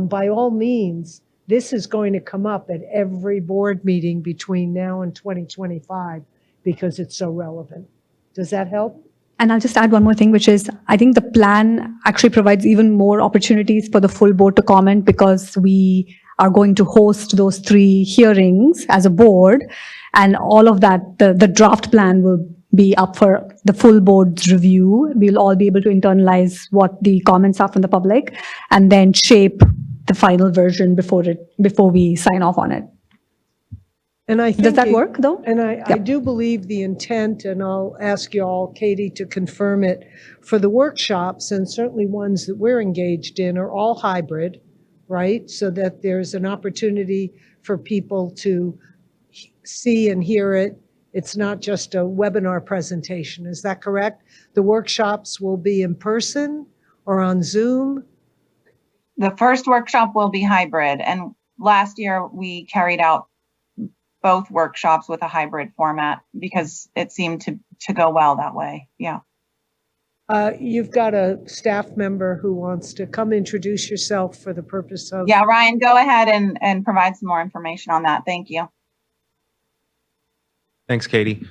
by all means, this is going to come up at every board meeting between now and 2025 because it's so relevant. Does that help? And I'll just add one more thing, which is I think the plan actually provides even more opportunities for the full board to comment, because we are going to host those 3 hearings as a board, and all of that, the draft plan will be up for the full board's review. We'll all be able to internalize what the comments are from the public and then shape the final version before we sign off on it. And I think Does that work, though? And I do believe the intent, and I'll ask you all, Katie, to confirm it, for the workshops, and certainly ones that we're engaged in, are all hybrid, right? So that there's an opportunity for people to see and hear it. It's not just a webinar presentation. Is that correct? The workshops will be in person or on Zoom? The first workshop will be hybrid, and last year we carried out both workshops with a hybrid format because it seemed to go well that way. Yeah. You've got a staff member who wants to come introduce yourself for the purpose of. Yeah, Ryan, go ahead and provide some more information on that. Thank you. Thanks, Katie.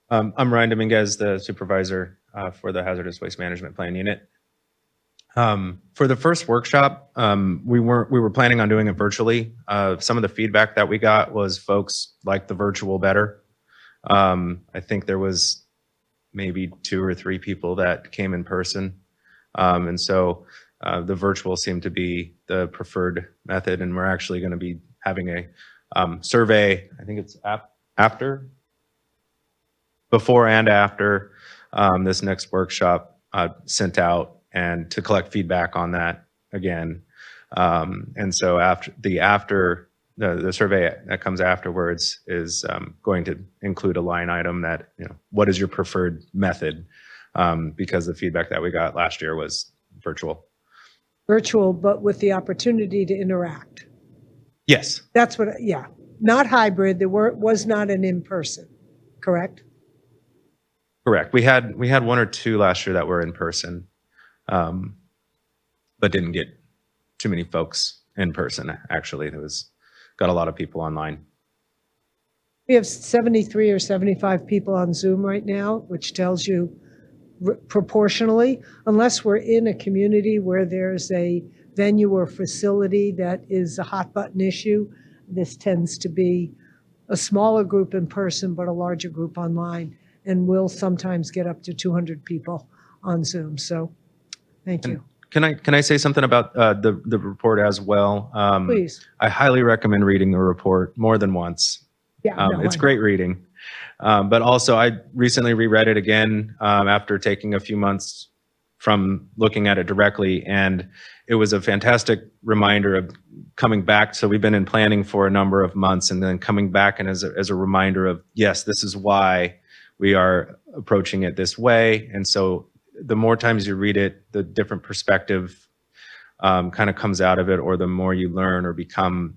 I'm Ryan Dominguez, the supervisor for the Hazardous Waste Management Plan Unit. For the first workshop, we were planning on doing it virtually. Some of the feedback that we got was folks liked the virtual better. I think there was maybe 2 or 3 people that came in person. And so the virtual seemed to be the preferred method. And we're actually going to be having a survey, I think it's before and after this next workshop sent out, and to collect feedback on that again. And so after the survey that comes afterwards is going to include a line item that, what is your preferred method? Because the feedback that we got last year was virtual. Virtual, but with the opportunity to interact. Yes. That's what, yeah, not hybrid. There was not an in-person, correct? Correct. We had 1 or 2 last year that were in person, but didn't get too many folks in person. Actually, got a lot of people online. We have 73 or 75 people on Zoom right now, which tells you proportionally, unless we're in a community where there's a venue or facility that is a hot button issue, this tends to be a smaller group in person, but a larger group online. And we'll sometimes get up to 200 people on Zoom. So thank you. Can I say something about the report as well? Please. I highly recommend reading the report more than once. Yeah, no, It's I- great reading. But also, I recently reread it again after taking a few months from looking at it directly, and it was a fantastic reminder of coming back. So we've been in planning for a number of months, and then coming back and as a reminder of, yes, this is why we are approaching it this way. And so the more times you read it, the different perspective kind of comes out of it, or the more you learn or become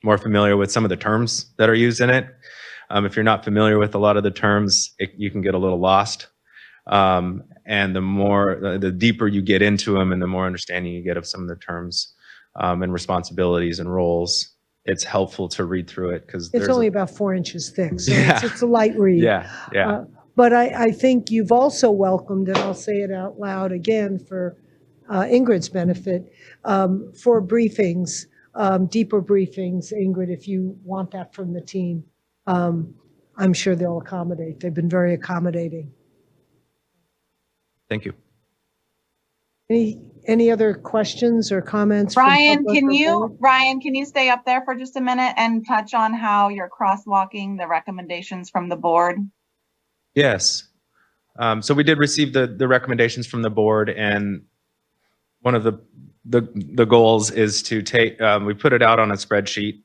more familiar with some of the terms that are used in it. If you're not familiar with a lot of the terms, you can get a little lost. And the deeper you get into them, and the more understanding you get of some of the terms and responsibilities and roles, it's helpful to read through it, because It's only about 4 inches thick, so Yeah. it's a light read. Yeah. But I think you've also welcomed, and I'll say it out loud again for Ingrid's benefit, for briefings, deeper briefings, Ingrid, if you want that from the team, I'm sure they'll accommodate. They've been very accommodating. Thank you. Any other questions or comments? from Ryan, public or board? Can you stay up there for just a minute and touch on how you're crosswalking the recommendations from the board? Yes. So we did receive the recommendations from the board, and one of the goals is to take, we put it out on a spreadsheet,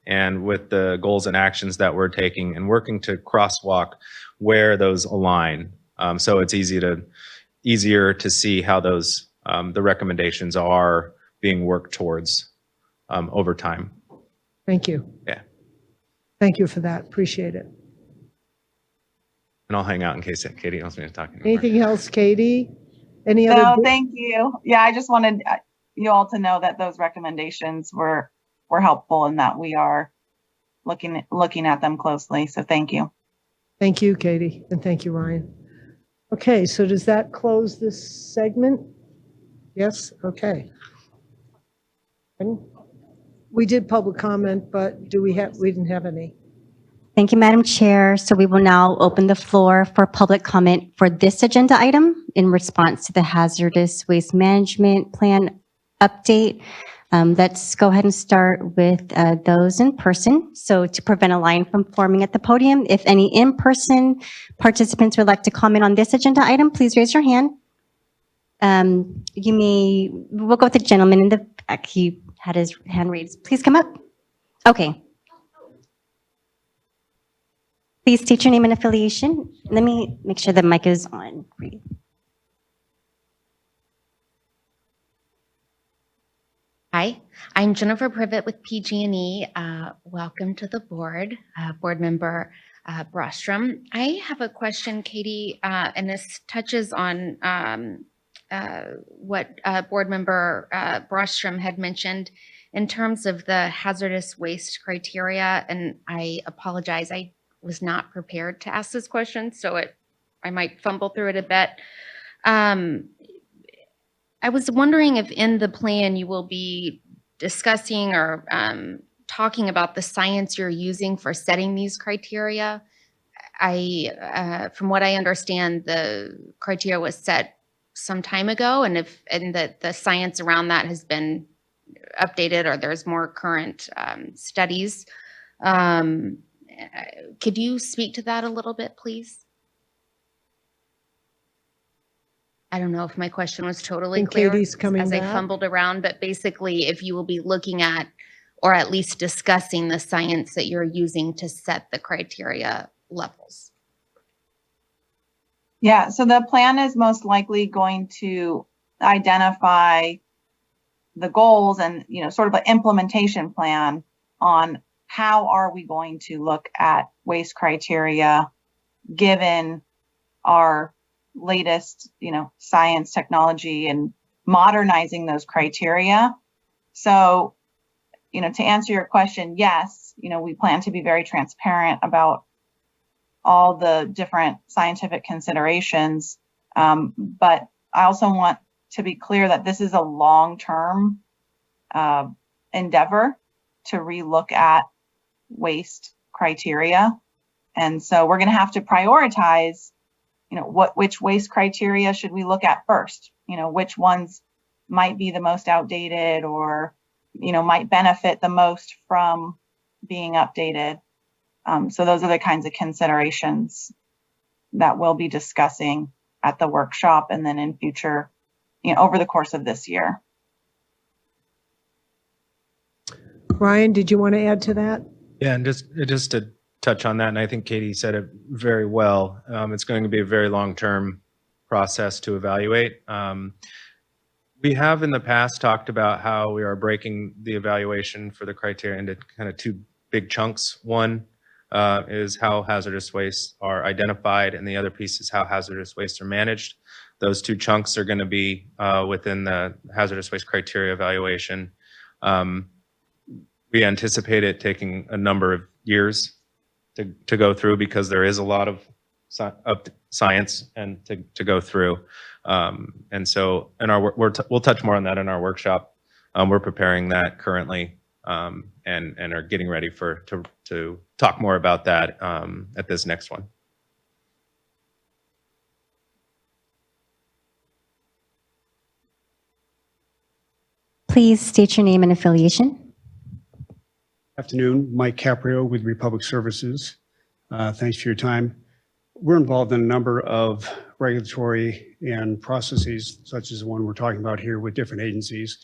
and with the goals and actions that we're taking, and working to crosswalk where those align. So it's easier to see how those the recommendations are being worked towards over time. Thank you. Yeah. Thank you for that. Appreciate it. And I'll hang out in case Katie wants me to talk anymore. Anything else, Katie? Any other? No, thank you. Yeah, I just wanted you all to know that those recommendations were helpful, and that we are looking at them closely. So thank you. Thank you, Katie, and thank you, Ryan. Okay, so does that close this segment? Yes, okay. We did public comment, but we didn't have any. Thank you, Madam Chair. So we will now open the floor for public comment for this agenda item in response to the hazardous waste management plan update. Let's go ahead and start with those in person. So to prevent a line from forming at the podium, if any in-person participants would like to comment on this agenda item, please raise your hand. We'll go with the gentleman in the back. He had his hand raised. Please come up. Okay. Please state your name and affiliation. Let me make sure the mic is on. Hi, I'm Jennifer Privet with PG&E. Welcome to the board, board member Brostrom. I have a question, Katie, and this touches on what board member Brostrom had mentioned in terms of the hazardous waste criteria. And I apologize, I was not prepared to ask this question, so I might fumble through it a bit. I was wondering if in the plan you will be discussing or talking about the science you're using for setting these criteria. From what I understand, the criteria was set some time ago, and that the science around that has been updated or there's more current studies. Could you speak to that a little bit, please? I don't know if my question was totally think clear Katie's coming as I back. fumbled around, but basically if you will be looking at or at least discussing the science that you're using to set the criteria levels. Yeah, so the plan is most likely going to identify the goals and, sort of an implementation plan on how are we going to look at waste criteria given our latest, science, technology, and modernizing those criteria. So, to answer your question, yes, we plan to be very transparent about all the different scientific considerations. But I also want to be clear that this is a long-term endeavor to relook at waste criteria. And so we're going to have to prioritize, which waste criteria should we look at first? Which ones might be the most outdated or, might benefit the most from being updated. So those are the kinds of considerations that we'll be discussing at the workshop and then in future, over the course of this year. Ryan, did you want to add to that? Yeah, and just to touch on that, and I think Katie said it very well. It's going to be a very long-term process to evaluate. We have in the past talked about how we are breaking the evaluation for the criteria into kind of two big chunks. One is how hazardous wastes are identified, and the other piece is how hazardous wastes are managed. Those two chunks are going to be within the hazardous waste criteria evaluation. We anticipate it taking a number of years to go through because there is a lot of science and to go through. And so we'll touch more on that in our workshop. We're preparing that currently and are getting ready to talk more about that at this next one. Please state your name and affiliation. Afternoon, Mike Caprio with Republic Services. Thanks for your time. We're involved in a number of regulatory and processes, such as the one we're talking about here with different agencies.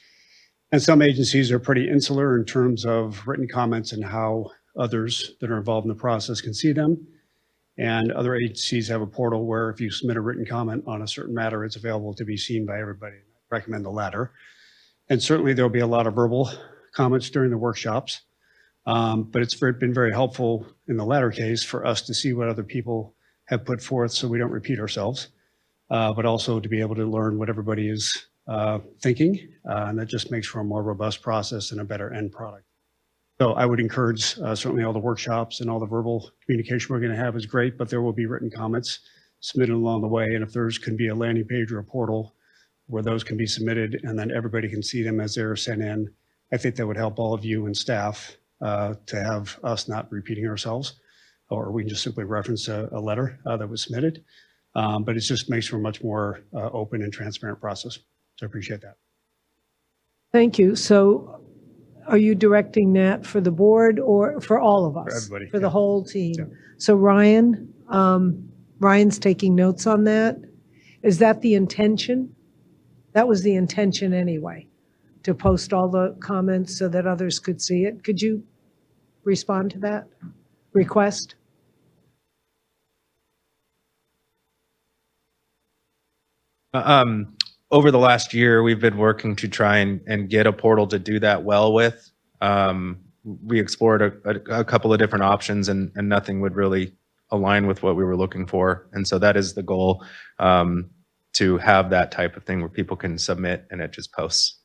And some agencies are pretty insular in terms of written comments and how others that are involved in the process can see them. And other agencies have a portal where if you submit a written comment on a certain matter, it's available to be seen by everybody. I recommend the latter. And certainly there'll be a lot of verbal comments during the workshops. But it's been very helpful in the latter case for us to see what other people have put forth so we don't repeat ourselves, but also to be able to learn what everybody is thinking. And that just makes for a more robust process and a better end product. So I would encourage certainly all the workshops and all the verbal communication we're going to have is great, but there will be written comments submitted along the way. And if there's can be a landing page or a portal where those can be submitted and then everybody can see them as they're sent in, I think that would help all of you and staff to have us not repeating ourselves, or we can just simply reference a letter that was submitted. But it just makes for a much more open and transparent process. So I appreciate that. Thank you. So are you directing that for the board or for all of us? For everybody, For the yeah. whole team? Yeah. So Ryan, Ryan's taking notes on that. Is that the intention? That was the intention anyway, to post all the comments so that others could see it. Could you respond to that request? Over the last year, we've been working to try and get a portal to do that well with. We explored a couple of different options and nothing would really align with what we were looking for. And so that is the goal, to have that type of thing where people can submit and it just posts.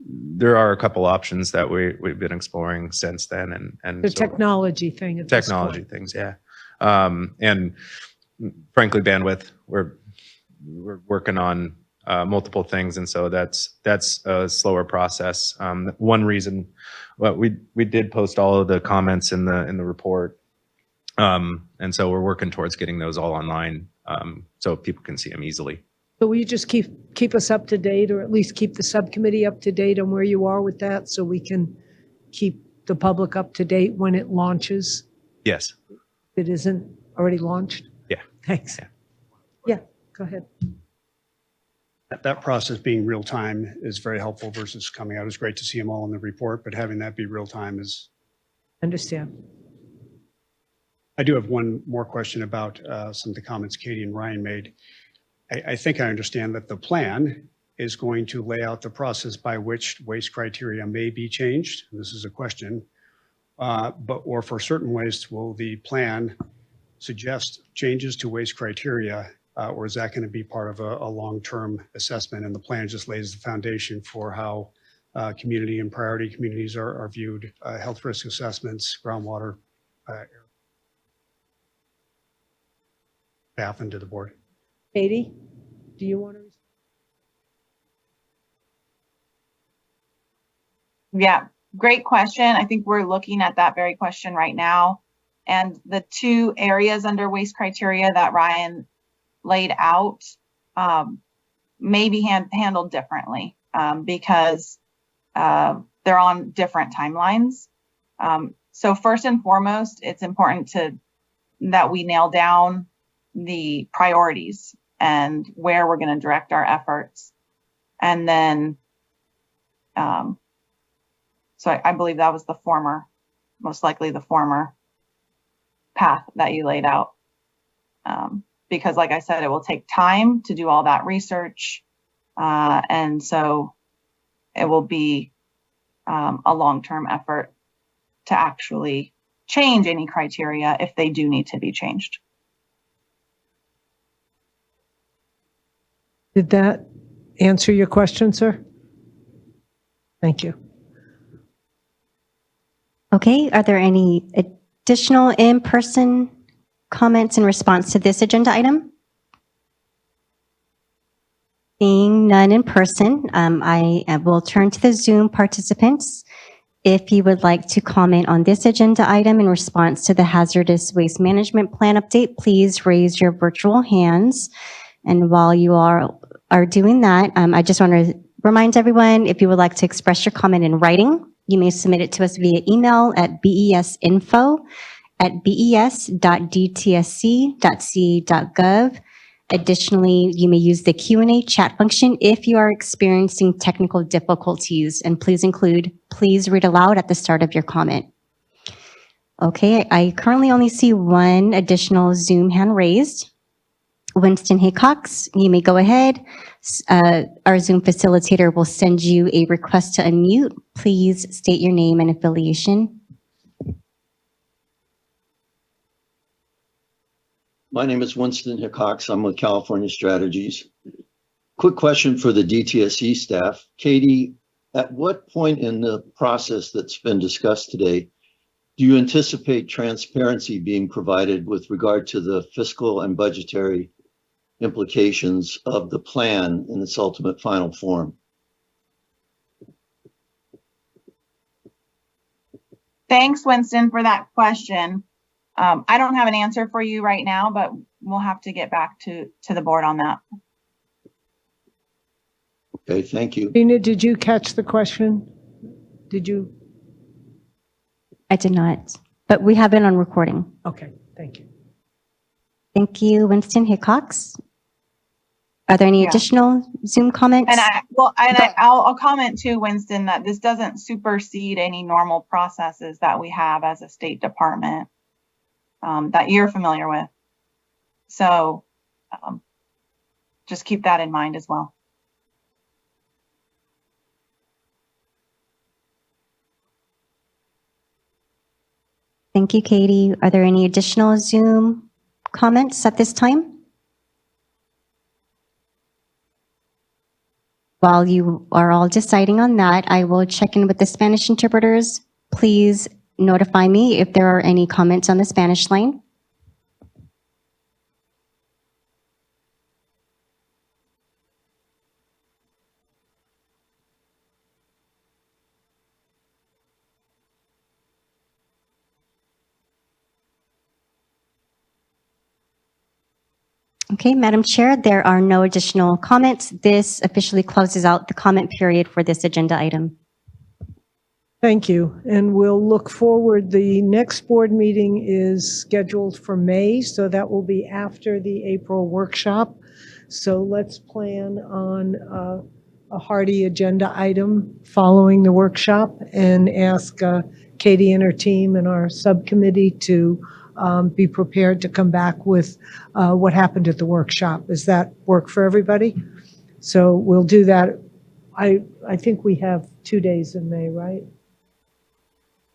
There are a couple options that we've been exploring since then. And The so technology thing at this technology point. things, yeah. And frankly, bandwidth, we're working on multiple things, and so that's a slower process. One reason, well, we did post all of the comments in the report, and so we're working towards getting those all online, so people can see them easily. So will you just keep us up to date, or at least keep the subcommittee up to date on where you are with that, so we can keep the public up to date when it launches? Yes. If it isn't already launched? Yeah. Thanks. Yeah. Yeah, go ahead. That process being real time is very helpful versus coming out. It's great to see them all in the report, but having that be real time is. Understand. I do have one more question about some of the comments Katie and Ryan made. I think I understand that the plan is going to lay out the process by which waste criteria may be changed. This is a question, or for certain waste, will the plan suggest changes to waste criteria, or is that going to be part of a long-term assessment, and the plan just lays the foundation for how community and priority communities are viewed, health risk assessments, groundwater, staff into the board? Katie, do you want to? Yeah, great question. I think we're looking at that very question right now. And the two areas under waste criteria that Ryan laid out may be handled differently because they're on different timelines. So first and foremost, it's important that we nail down the priorities and where we're going to direct our efforts. And then, so I believe that was the former, most likely the former path that you laid out. Because like I said, it will take time to do all that research. And so it will be a long-term effort to actually change any criteria if they do need to be changed. Did that answer your question, sir? Thank you. Okay, are there any additional in-person comments in response to this agenda item? Seeing none in person, I will turn to the Zoom participants. If you would like to comment on this agenda item in response to the hazardous waste management plan update, please raise your virtual hands. And while you are doing that, I just want to remind everyone, if you would like to express your comment in writing, you may submit it to us via email at besinfo@bes.dtsc.ca.gov. Additionally, you may use the Q&A chat function if you are experiencing technical difficulties, and please read aloud at the start of your comment. Okay, I currently only see one additional Zoom hand raised. Winston Hickox, you may go ahead. Our Zoom facilitator will send you a request to unmute. Please state your name and affiliation. My name is Winston Hickox. I'm with California Strategies. Quick question for the DTSC staff. Katie, at what point in the process that's been discussed today do you anticipate transparency being provided with regard to the fiscal and budgetary implications of the plan in its ultimate final form? Thanks, Winston, for that question. I don't have an answer for you right now, but we'll have to get back to the board on that. Okay, thank you. Tina, did you catch the question? Did you? I did not, but we have it on recording. Okay, thank you. Thank you, Winston Hickox. Are there any additional Zoom comments? And I'll comment too, Winston, that this doesn't supersede any normal processes that we have as a State Department that you're familiar with. So just keep that in mind as well. Thank you, Katie. Are there any additional Zoom comments at this time? While you are all deciding on that, I will check in with the Spanish interpreters. Please notify me if there are any comments on the Spanish line. Okay, Madam Chair, there are no additional comments. This officially closes out the comment period for this agenda item. Thank you. And we'll look forward. The next board meeting is scheduled for May, so that will be after the April workshop. So let's plan on a hearty agenda item following the workshop and ask Katie and her team and our subcommittee to be prepared to come back with what happened at the workshop. Does that work for everybody? So we'll do that. I think we have 2 days in May, right?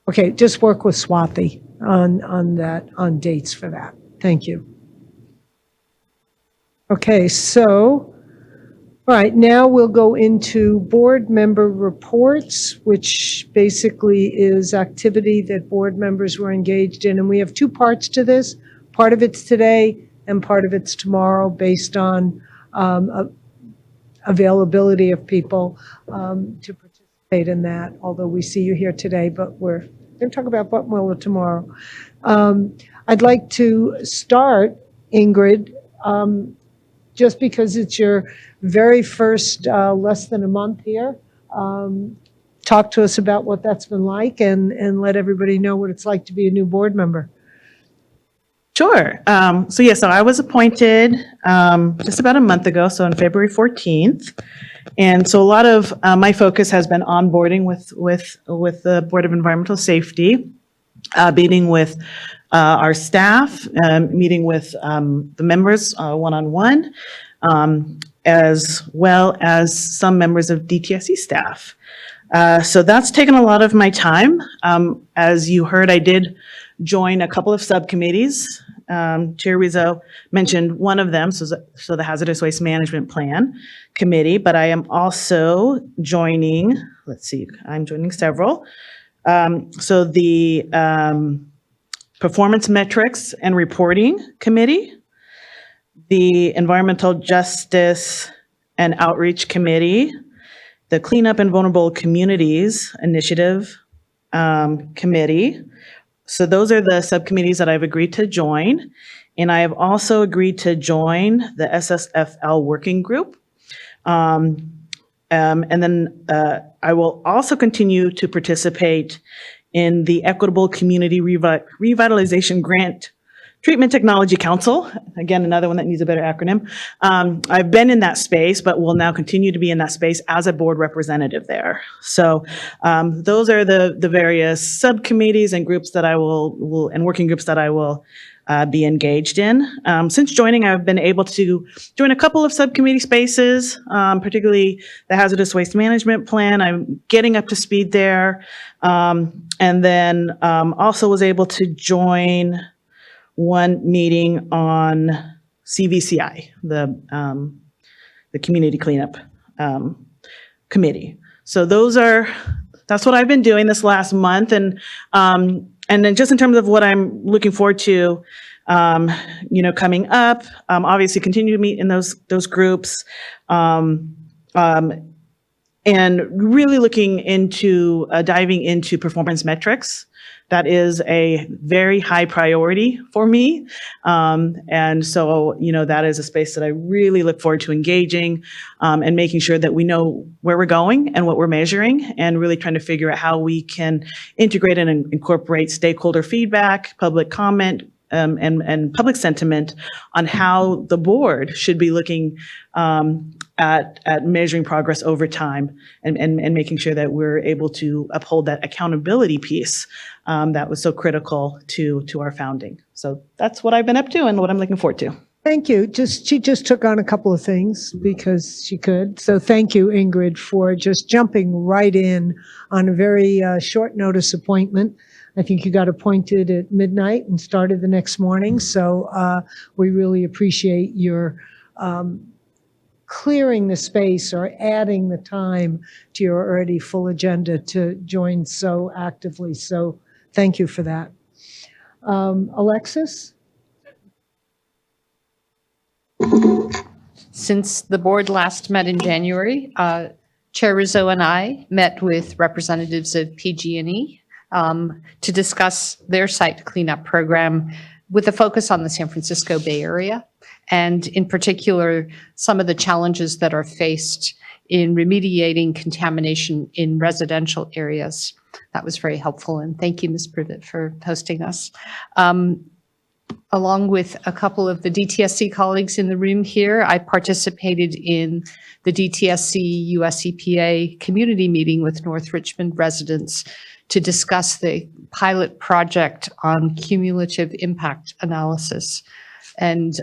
Okay, just work with Swati on dates for that. Thank you. Okay, so, all right, now we'll go into board member reports, which basically is activity that board members were engaged in. And we have two parts to this. Part of it's today and part of it's tomorrow based on availability of people to participate in that, although we see you here today, but we're going to talk about Buttonwillow tomorrow. I'd like to start, Ingrid, just because it's your very first less than a month here. Talk to us about what that's been like and let everybody know what it's like to be a new board member. Sure. So I was appointed just about a month ago, so on February 14th. And so a lot of my focus has been onboarding with the Board of Environmental Safety, meeting with our staff, meeting with the members one-on-one, as well as some members of DTSE staff. So that's taken a lot of my time. As you heard, I did join a couple of subcommittees. Chair Rizzo mentioned one of them, so the Hazardous Waste Management Plan Committee, but I am also joining, I'm joining several. So the Performance Metrics and Reporting Committee, the Environmental Justice and Outreach Committee, the Cleanup and Vulnerable Communities Initiative Committee. So those are the subcommittees that I've agreed to join. And I have also agreed to join the SSFL working group. And then I will also continue to participate in the Equitable Community Revitalization Grant Treatment Technology Council. Again, another one that needs a better acronym. I've been in that space, but will now continue to be in that space as a board representative there. So those are the various subcommittees and groups that I will and working groups that I will be engaged in. Since joining, I've been able to join a couple of subcommittee spaces, particularly the Hazardous Waste Management Plan. I'm getting up to speed there. And then also was able to join one meeting on CVCI, the Community Cleanup Committee. So that's what I've been doing this last month. And then just in terms of what I'm looking forward to, coming up, obviously continue to meet in those groups, and really looking into diving into performance metrics. That is a very high priority for me. And so, that is a space that I really look forward to engaging and making sure that we know where we're going and what we're measuring, and really trying to figure out how we can integrate and incorporate stakeholder feedback, public comment, and public sentiment on how the board should be looking at measuring progress over time and making sure that we're able to uphold that accountability piece that was so critical to our founding. So that's what I've been up to and what I'm looking forward to. Thank you. She just took on a couple of things because she could. So thank you, Ingrid, for just jumping right in on a very short notice appointment. I think you got appointed at midnight and started the next morning. So we really appreciate your clearing the space or adding the time to your already full agenda to join so actively. So thank you for that. Alexis? Since the board last met in January, Chair Rizzo and I met with representatives of PG&E to discuss their site cleanup program with a focus on the San Francisco Bay Area. and in particular, some of the challenges that are faced in remediating contamination in residential areas. That was very helpful, and thank you, Ms. Privet, for hosting us. Along with a couple of the DTSC colleagues in the room here, I participated in the DTSC US EPA community meeting with North Richmond residents to discuss the pilot project on cumulative impact analysis. And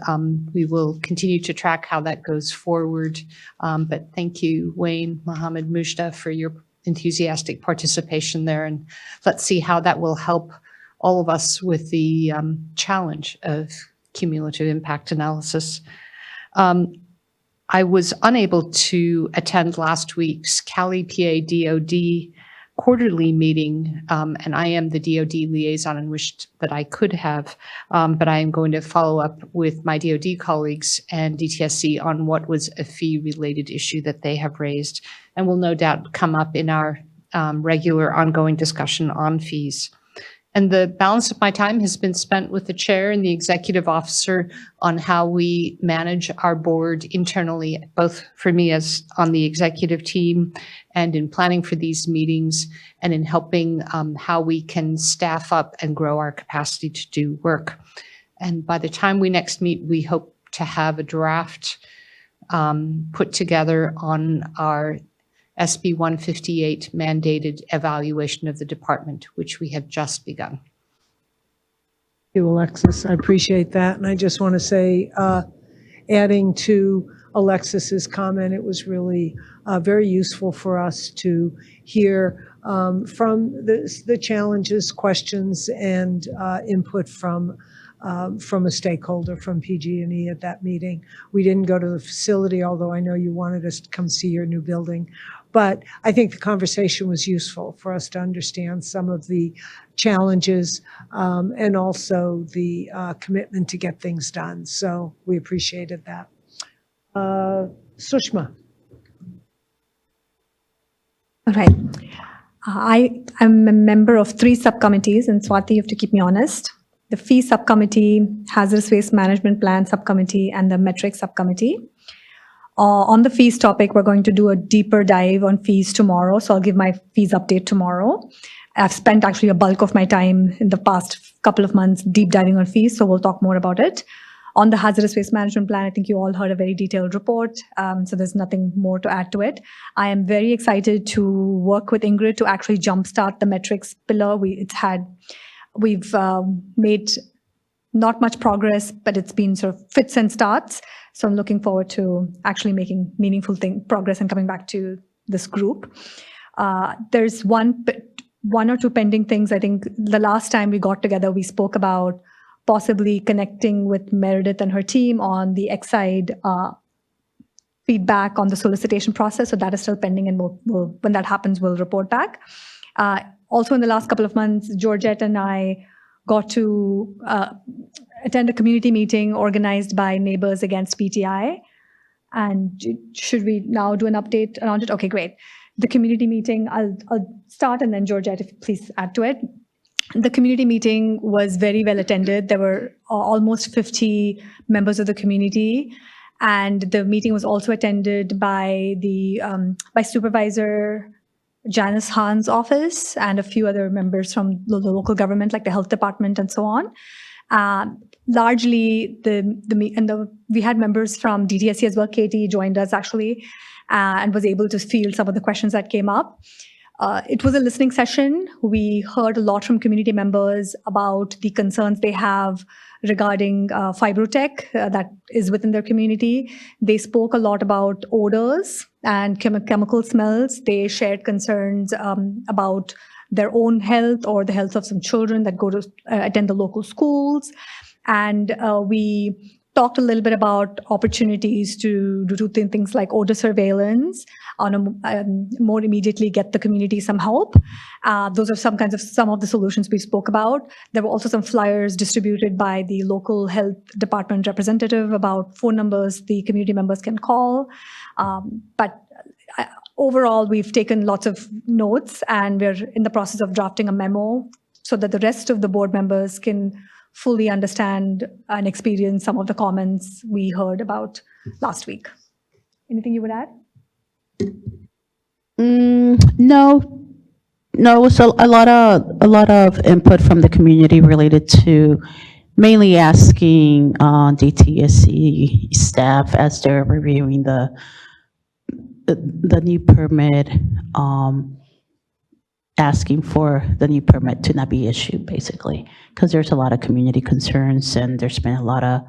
we will continue to track how that goes forward. But thank you, Wayne, Mohammed, Mujda, for your enthusiastic participation there. And let's see how that will help all of us with the challenge of cumulative impact analysis. I was unable to attend last week's Cali PA DOD quarterly meeting, and I am the DOD liaison and wished that I could have, but I am going to follow up with my DOD colleagues and DTSC on what was a fee-related issue that they have raised, and will no doubt come up in our regular ongoing discussion on fees. And the balance of my time has been spent with the chair and the executive officer on how we manage our board internally, both for me as on the executive team and in planning for these meetings and in helping how we can staff up and grow our capacity to do work. And by the time we next meet, we hope to have a draft put together on our SB 158 mandated evaluation of the department, which we have just begun. Thank you, Alexis. I appreciate that. And I just want to say, adding to Alexis's comment, it was really very useful for us to hear from the challenges, questions, and input from a stakeholder from PG&E at that meeting. We didn't go to the facility, although I know you wanted us to come see your new building. But I think the conversation was useful for us to understand some of the challenges and also the commitment to get things done. So we appreciated that. Sushma. All right. I am a member of 3 subcommittees, and Swati, you have to keep me honest. The Fee Subcommittee, Hazardous Waste Management Plan Subcommittee, and the Metrics Subcommittee. On the fees topic, we're going to do a deeper dive on fees tomorrow, so I'll give my fees update tomorrow. I've spent actually a bulk of my time in the past couple of months deep diving on fees, so we'll talk more about it. On the Hazardous Waste Management Plan, I think you all heard a very detailed report, so there's nothing more to add to it. I am very excited to work with Ingrid to actually jumpstart the metrics pillar. We've made not much progress, but it's been sort of fits and starts. So I'm looking forward to actually making meaningful progress and coming back to this group. There's one or two pending things. I think the last time we got together, we spoke about possibly connecting with Meredith and her team on the Exide feedback on the solicitation process. So that is still pending, and when that happens, we'll report back. Also, in the last couple of months, Georgette and I got to attend a community meeting organized by Neighbors Against PTI. And should we now do an update around it? Okay, great. The community meeting, I'll start, and then Georgette, if you please add to it. The community meeting was very well attended. There were almost 50 members of the community. And the meeting was also attended by by Supervisor Janice Hahn's office and a few other members from the local government, like the health department and so on. Largely, we had members from DTSC as well. Katie joined us actually and was able to field some of the questions that came up. It was a listening session. We heard a lot from community members about the concerns they have regarding fibrotech that is within their community. They spoke a lot about odors and chemical smells. They shared concerns about their own health or the health of some children that go to attend the local schools. And we talked a little bit about opportunities to do things like odor surveillance on more immediately get the community some help. Those are some of the solutions we spoke about. There were also some flyers distributed by the local health department representative about phone numbers the community members can call. But overall, we've taken lots of notes, and we're in the process of drafting a memo so that the rest of the board members can fully understand and experience some of the comments we heard about last week. Anything you would add? No, no, it was a lot of input from the community related to mainly asking DTSC staff as they're reviewing the new permit, asking for the new permit to not be issued, basically, because there's a lot of community concerns and there's been a lot of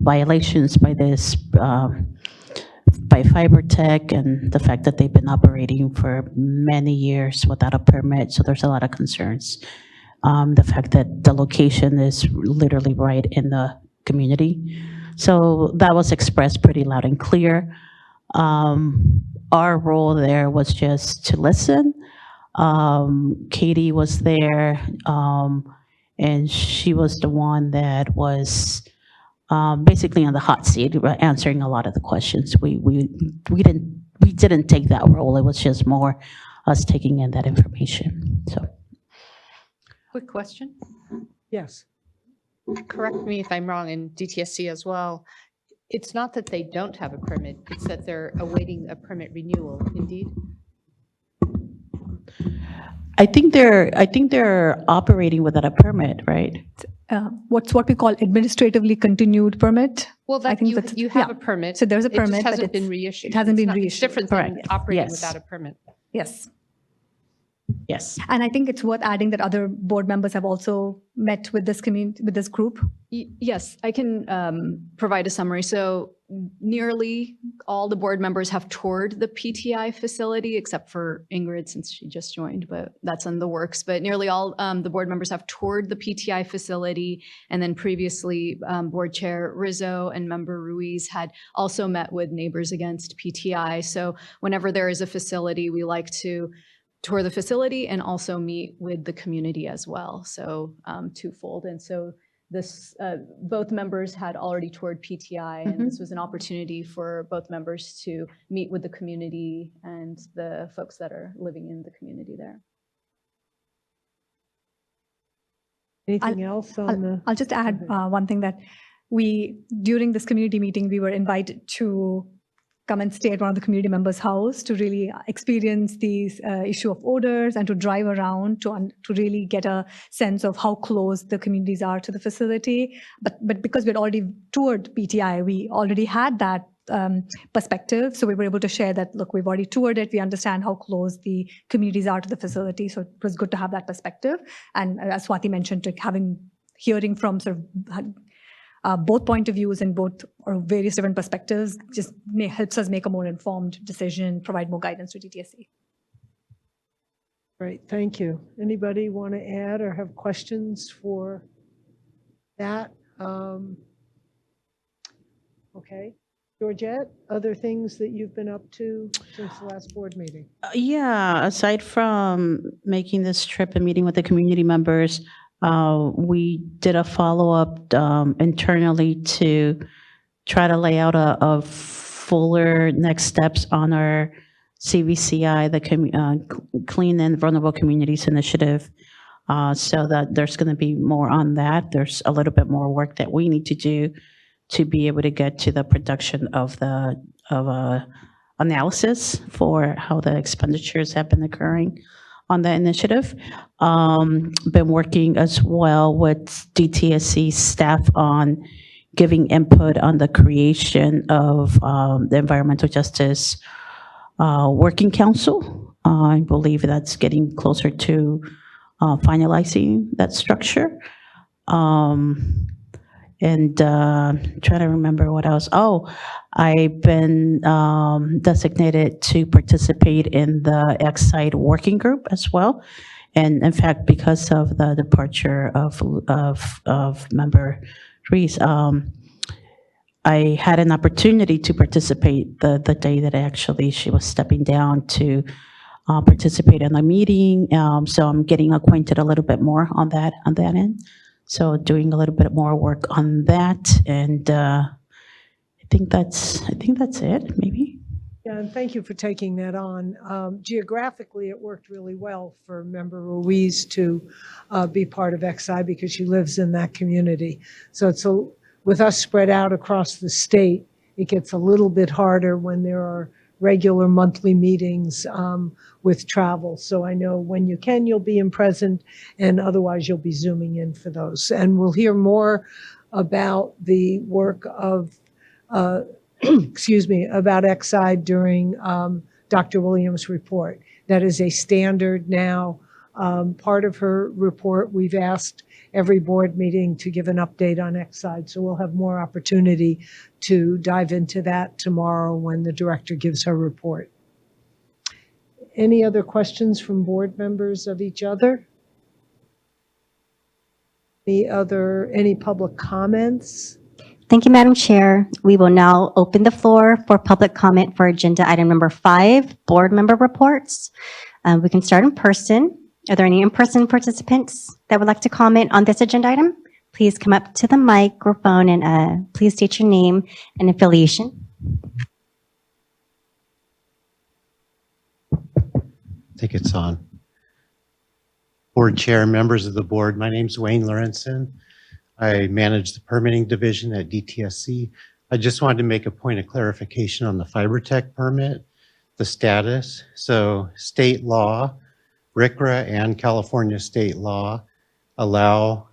violations by this, by FiberTech, and the fact that they've been operating for many years without a permit. So there's a lot of concerns. The fact that the location is literally right in the community. So that was expressed pretty loud and clear. Our role there was just to listen. Katie was there, and she was the one that was basically on the hot seat, answering a lot of the questions. We didn't take that role. It was just more us taking in that information. So, Quick question. Yes. Correct me if I'm wrong, and DTSC as well. It's not that they don't have a permit, it's that they're awaiting a permit renewal, indeed? I think they're operating without a permit, right? What's what we call administratively continued permit. Well, I that think you, that's- you have yeah. a permit. So there's a It just permit, but hasn't been it's- reissued. it hasn't been It's reissued. different than Correct. operating Yes. without a permit. Yes. Yes. And I think it's worth adding that other board members have also met with this community, with this group. Yes, I can provide a summary. So nearly all the board members have toured the PTI facility, except for Ingrid, since she just joined, but that's in the works. But nearly all the board members have toured the PTI facility. And then previously, Board Chair Rizzo and Member Ruiz had also met with Neighbors Against PTI. So whenever there is a facility, we like to tour the facility and also meet with the community as well. So twofold. And so this, both members had already toured PTI, and this was an opportunity for both members to meet with the community and the folks that are living in the community there. Anything else on the? I'll just add one thing that during this community meeting, we were invited to come and stay at one of the community members' house to really experience these issue of odors and to drive around to really get a sense of how close the communities are to the facility. But because we had already toured PTI, we already had that perspective. So we were able to share that, look, we've already toured it. We understand how close the communities are to the facility. So it was good to have that perspective. And as Swati mentioned, hearing from sort of both point of views and both or various different perspectives just helps us make a more informed decision, provide more guidance to DTSC. Great, thank you. Anybody want to add or have questions for that? Okay. Georgette, other things that you've been up to since the last board meeting? Yeah, aside from making this trip and meeting with the community members, we did a follow-up internally to try to lay out a fuller next steps on our CVCI, the Clean and Vulnerable Communities Initiative, so that there's going to be more on that. There's a little bit more work that we need to do to be able to get to the production of analysis for how the expenditures have been occurring on the initiative. Been working as well with DTSC staff on giving input on the creation of the Environmental Justice Working Council. I believe that's getting closer to finalizing that structure. And trying to remember what else. Oh, I've been designated to participate in the X-Site working group as well. And in fact, because of the departure of Member Reese, I had an opportunity to participate the day that actually she was stepping down to participate in the meeting. So I'm getting acquainted a little bit more on that end. So doing a little bit more work on that, and I think that's it, maybe. Yeah, and thank you for taking that on. Geographically, it worked really well for Member Ruiz to be part of XI because she lives in that community. So with us spread out across the state, it gets a little bit harder when there are regular monthly meetings with travel. So I know when you can, you'll be in present, and otherwise you'll be Zooming in for those. And we'll hear more about the work of excuse me, about XI during Dr. Williams' report. That is a standard now part of her report. We've asked every board meeting to give an update on XI, so we'll have more opportunity to dive into that tomorrow when the director gives her report. Any other questions from board members of each other? Any public comments? Thank you, Madam Chair. We will now open the floor for public comment for agenda item number 5, board member reports. We can start in person. Are there any in-person participants that would like to comment on this agenda item? Please come up to the microphone and please state your name and affiliation. I think it's on. Board Chair, members of the board, my name's Wayne Lorenzen. I manage the permitting division at DTSC. I just wanted to make a point of clarification on the FiberTech permit, the status. So state law, RCRA and California state law allow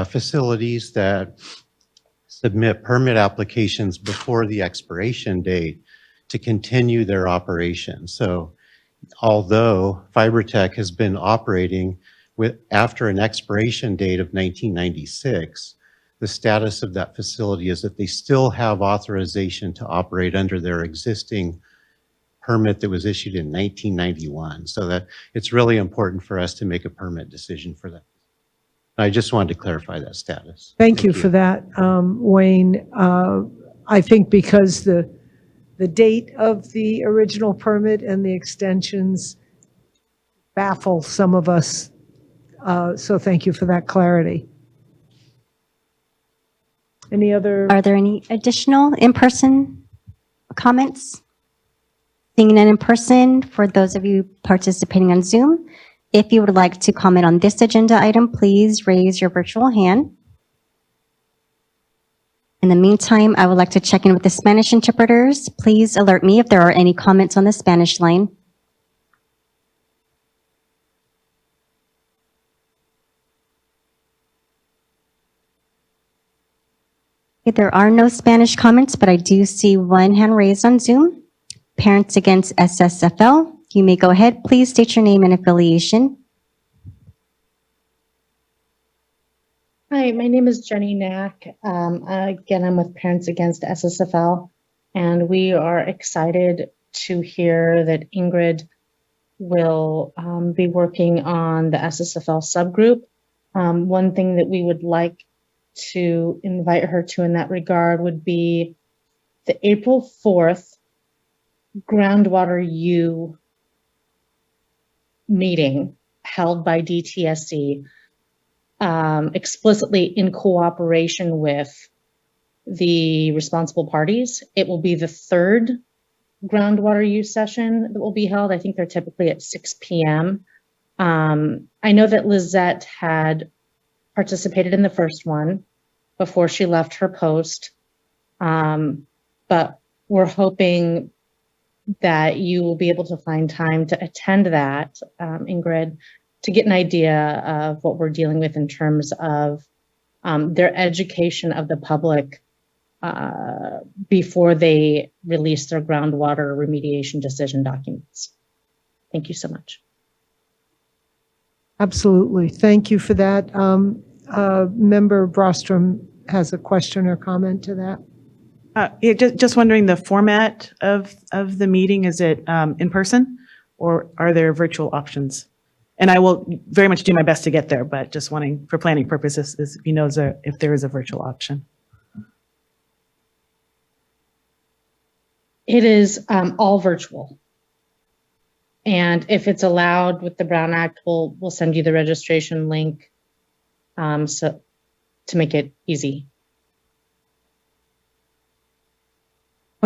facilities that submit permit applications before the expiration date to continue their operation. So although FiberTech has been operating after an expiration date of 1996, the status of that facility is that they still have authorization to operate under their existing permit that was issued in 1991. So that it's really important for us to make a permit decision for that. I just wanted to clarify that status. Thank you for that, Wayne. I think because the date of the original permit and the extensions baffle some of us. So thank you for that clarity. Any other? Are there any additional in-person comments? Seeing none in person, for those of you participating on Zoom, if you would like to comment on this agenda item, please raise your virtual hand. In the meantime, I would like to check in with the Spanish interpreters. Please alert me if there are any comments on the Spanish line. There are no Spanish comments, but I do see one hand raised on Zoom. Parents Against SSFL. You may go ahead. Please state your name and affiliation. Hi, my name is Jenny Knack. Again, I'm with Parents Against SSFL, and we are excited to hear that Ingrid will be working on the SSFL subgroup. One thing that we would like to invite her to in that regard would be the April 4th Groundwater U meeting held by DTSC, explicitly in cooperation with the responsible parties. It will be the third groundwater use session that will be held. I think they're typically at 6 p.m. I know that Lizette had participated in the first one before she left her post, but we're hoping that you will be able to find time to attend that, Ingrid, to get an idea of what we're dealing with in terms of their education of the public before they release their groundwater remediation decision documents. Thank you so much. Absolutely. Thank you for that. Member Brostrom has a question or comment to that. Yeah, just wondering the format of the meeting. Is it in person or are there virtual options? And I will very much do my best to get there, but just wanting for planning purposes is if he knows if there is a virtual option. It is all virtual. And if it's allowed with the Brown Act, we'll send you the registration link so to make it easy.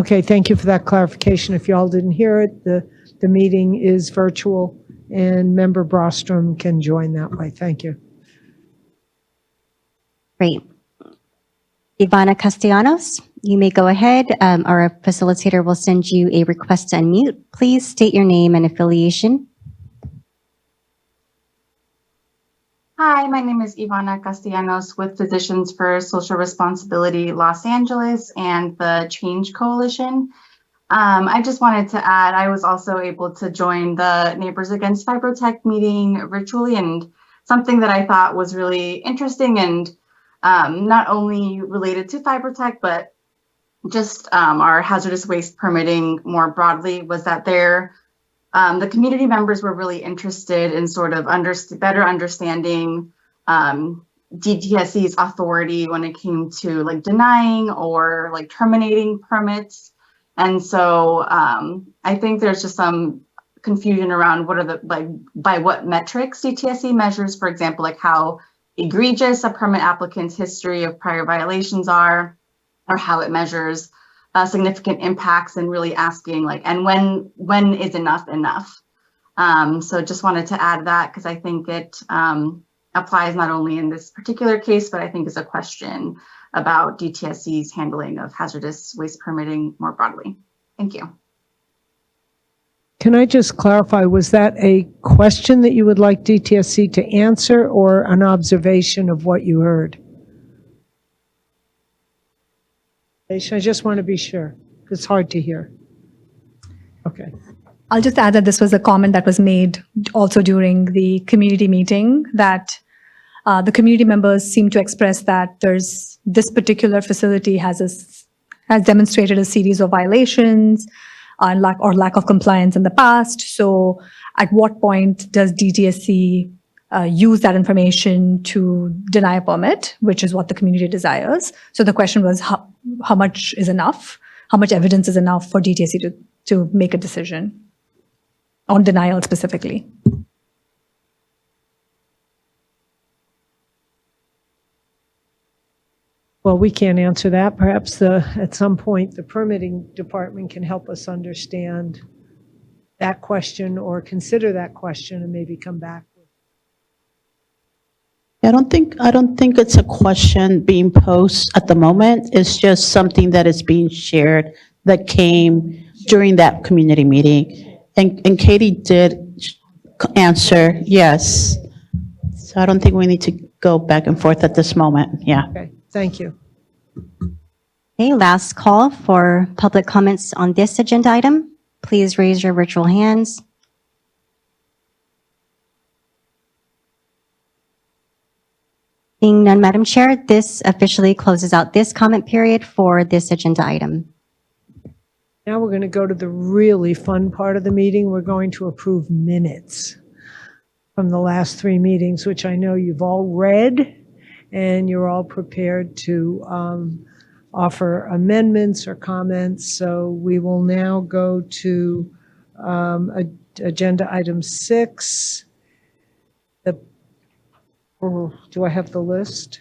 Okay, thank you for that clarification. If y'all didn't hear it, the meeting is virtual and Member Brostrom can join that way. Thank you. Great. Ivana Castellanos, you may go ahead. Our facilitator will send you a request to unmute. Please state your name and affiliation. Hi, my name is Ivana Castellanos with Physicians for Social Responsibility Los Angeles and the Change Coalition. I just wanted to add, I was also able to join the Neighbors Against Fibrotech meeting virtually, and something that I thought was really interesting and not only related to fibrotech, but just our hazardous waste permitting more broadly was that the community members were really interested in sort of better understanding DTSC's authority when it came to like denying or like terminating permits. And so I think there's just some confusion around what are the, like, by what metrics DTSC measures, for example, like how egregious a permit applicant's history of prior violations are, or how it measures significant impacts, and really asking like, and when is enough enough? So just wanted to add that because I think it applies not only in this particular case, but I think is a question about DTSC's handling of hazardous waste permitting more broadly. Thank you. Can I just clarify, was that a question that you would like DTSC to answer or an observation of what you heard? I just want to be sure. It's hard to hear. Okay. I'll just add that this was a comment that was made also during the community meeting, that the community members seem to express that this particular facility has demonstrated a series of violations lack of compliance in the past. So at what point does DTSC use that information to deny a permit, which is what the community desires? So the question was how much is enough? How much evidence is enough for DTSC to make a decision on denial specifically? Well, we can't answer that. Perhaps at some point, the permitting department can help us understand that question or consider that question and maybe come back. I don't think it's a question being posed at the moment. It's just something that is being shared that came during that community meeting. And Katie did answer yes. So I don't think we need to go back and forth at this moment. Yeah. Okay, thank you. Okay, last call for public comments on this agenda item. Please raise your virtual hands. Seeing none, Madam Chair, this officially closes out this comment period for this agenda item. Now we're going to go to the really fun part of the meeting. We're going to approve minutes from the last 3 meetings, which I know you've all read and you're all prepared to offer amendments or comments. So we will now go to agenda item 6. Do I have the list?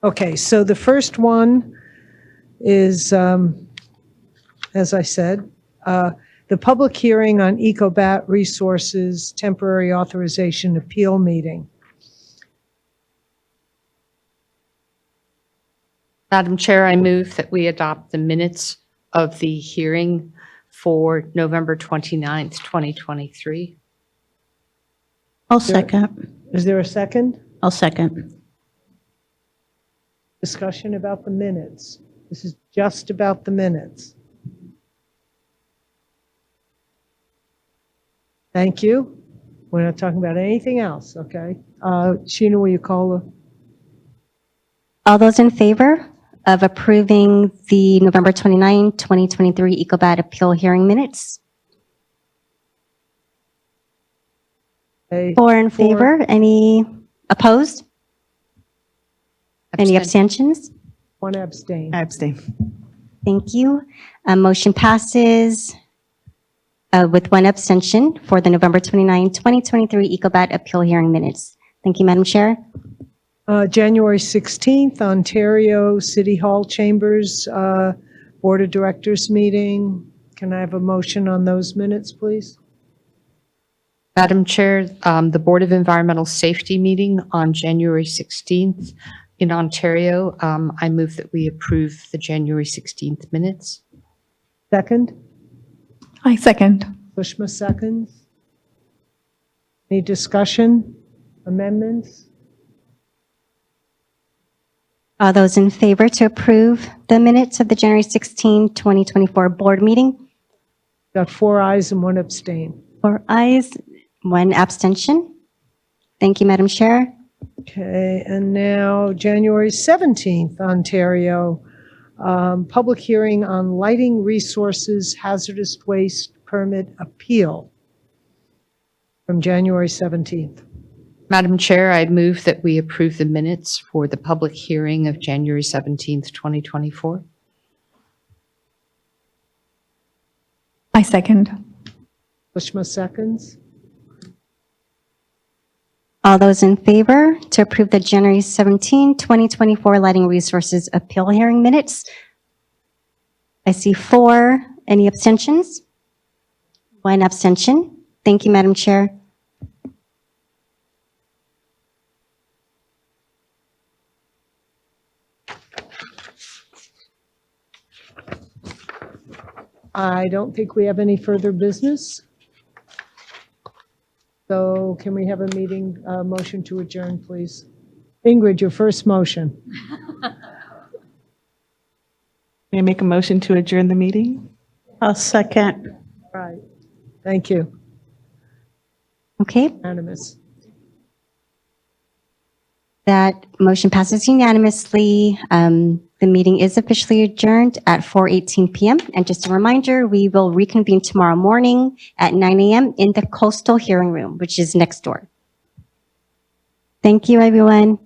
Okay, so the first one is, as I said, the public hearing on EcoBat Resources Temporary Authorization Appeal Meeting. Madam Chair, I move that we adopt the minutes of the hearing for November 29th, 2023. I'll second. Is there a second? I'll second. Discussion about the minutes. This is just about the minutes. Thank you. We're not talking about anything else, okay? Sheena, will you call the? All those in favor of approving the November 29, 2023 EcoBat appeal hearing minutes? 4 in favor. Any opposed? Any abstentions? 1 abstain. I abstain. Thank you. Motion passes with 1 abstention for the November 29, 2023 EcoBat appeal hearing minutes. Thank you, Madam Chair. January 16th, Ontario City Hall Chambers Board of Directors meeting. Can I have a motion on those minutes, please? Madam Chair, the Board of Environmental Safety meeting on January 16th in Ontario, I move that we approve the January 16th minutes. Second? I second. Bushma seconds. Any discussion? Amendments? All those in favor to approve the minutes of the January 16, 2024 board meeting? Got 4 ayes and 1 abstain. 4 ayes, 1 abstention. Thank you, Madam Chair. Okay, and now January 17th, Ontario, public hearing on lighting resources hazardous waste permit appeal from January 17th. Madam Chair, I move that we approve the minutes for the public hearing of January 17th, 2024. I second. Bushma seconds. All those in favor to approve the January 17, 2024 Lighting Resources Appeal Hearing minutes? I see 4. Any abstentions? 1 abstention. Thank you, Madam Chair. I don't think we have any further business. So can we have a meeting motion to adjourn, please? Ingrid, your first motion. May I make a motion to adjourn the meeting? I'll second. All right. Thank you. Okay, Unanimous. that motion passes unanimously. The meeting is officially adjourned at 4:18 p.m. And just a reminder, we will reconvene tomorrow morning at 9 a.m. in the Coastal Hearing Room, which is next door. Thank you, everyone.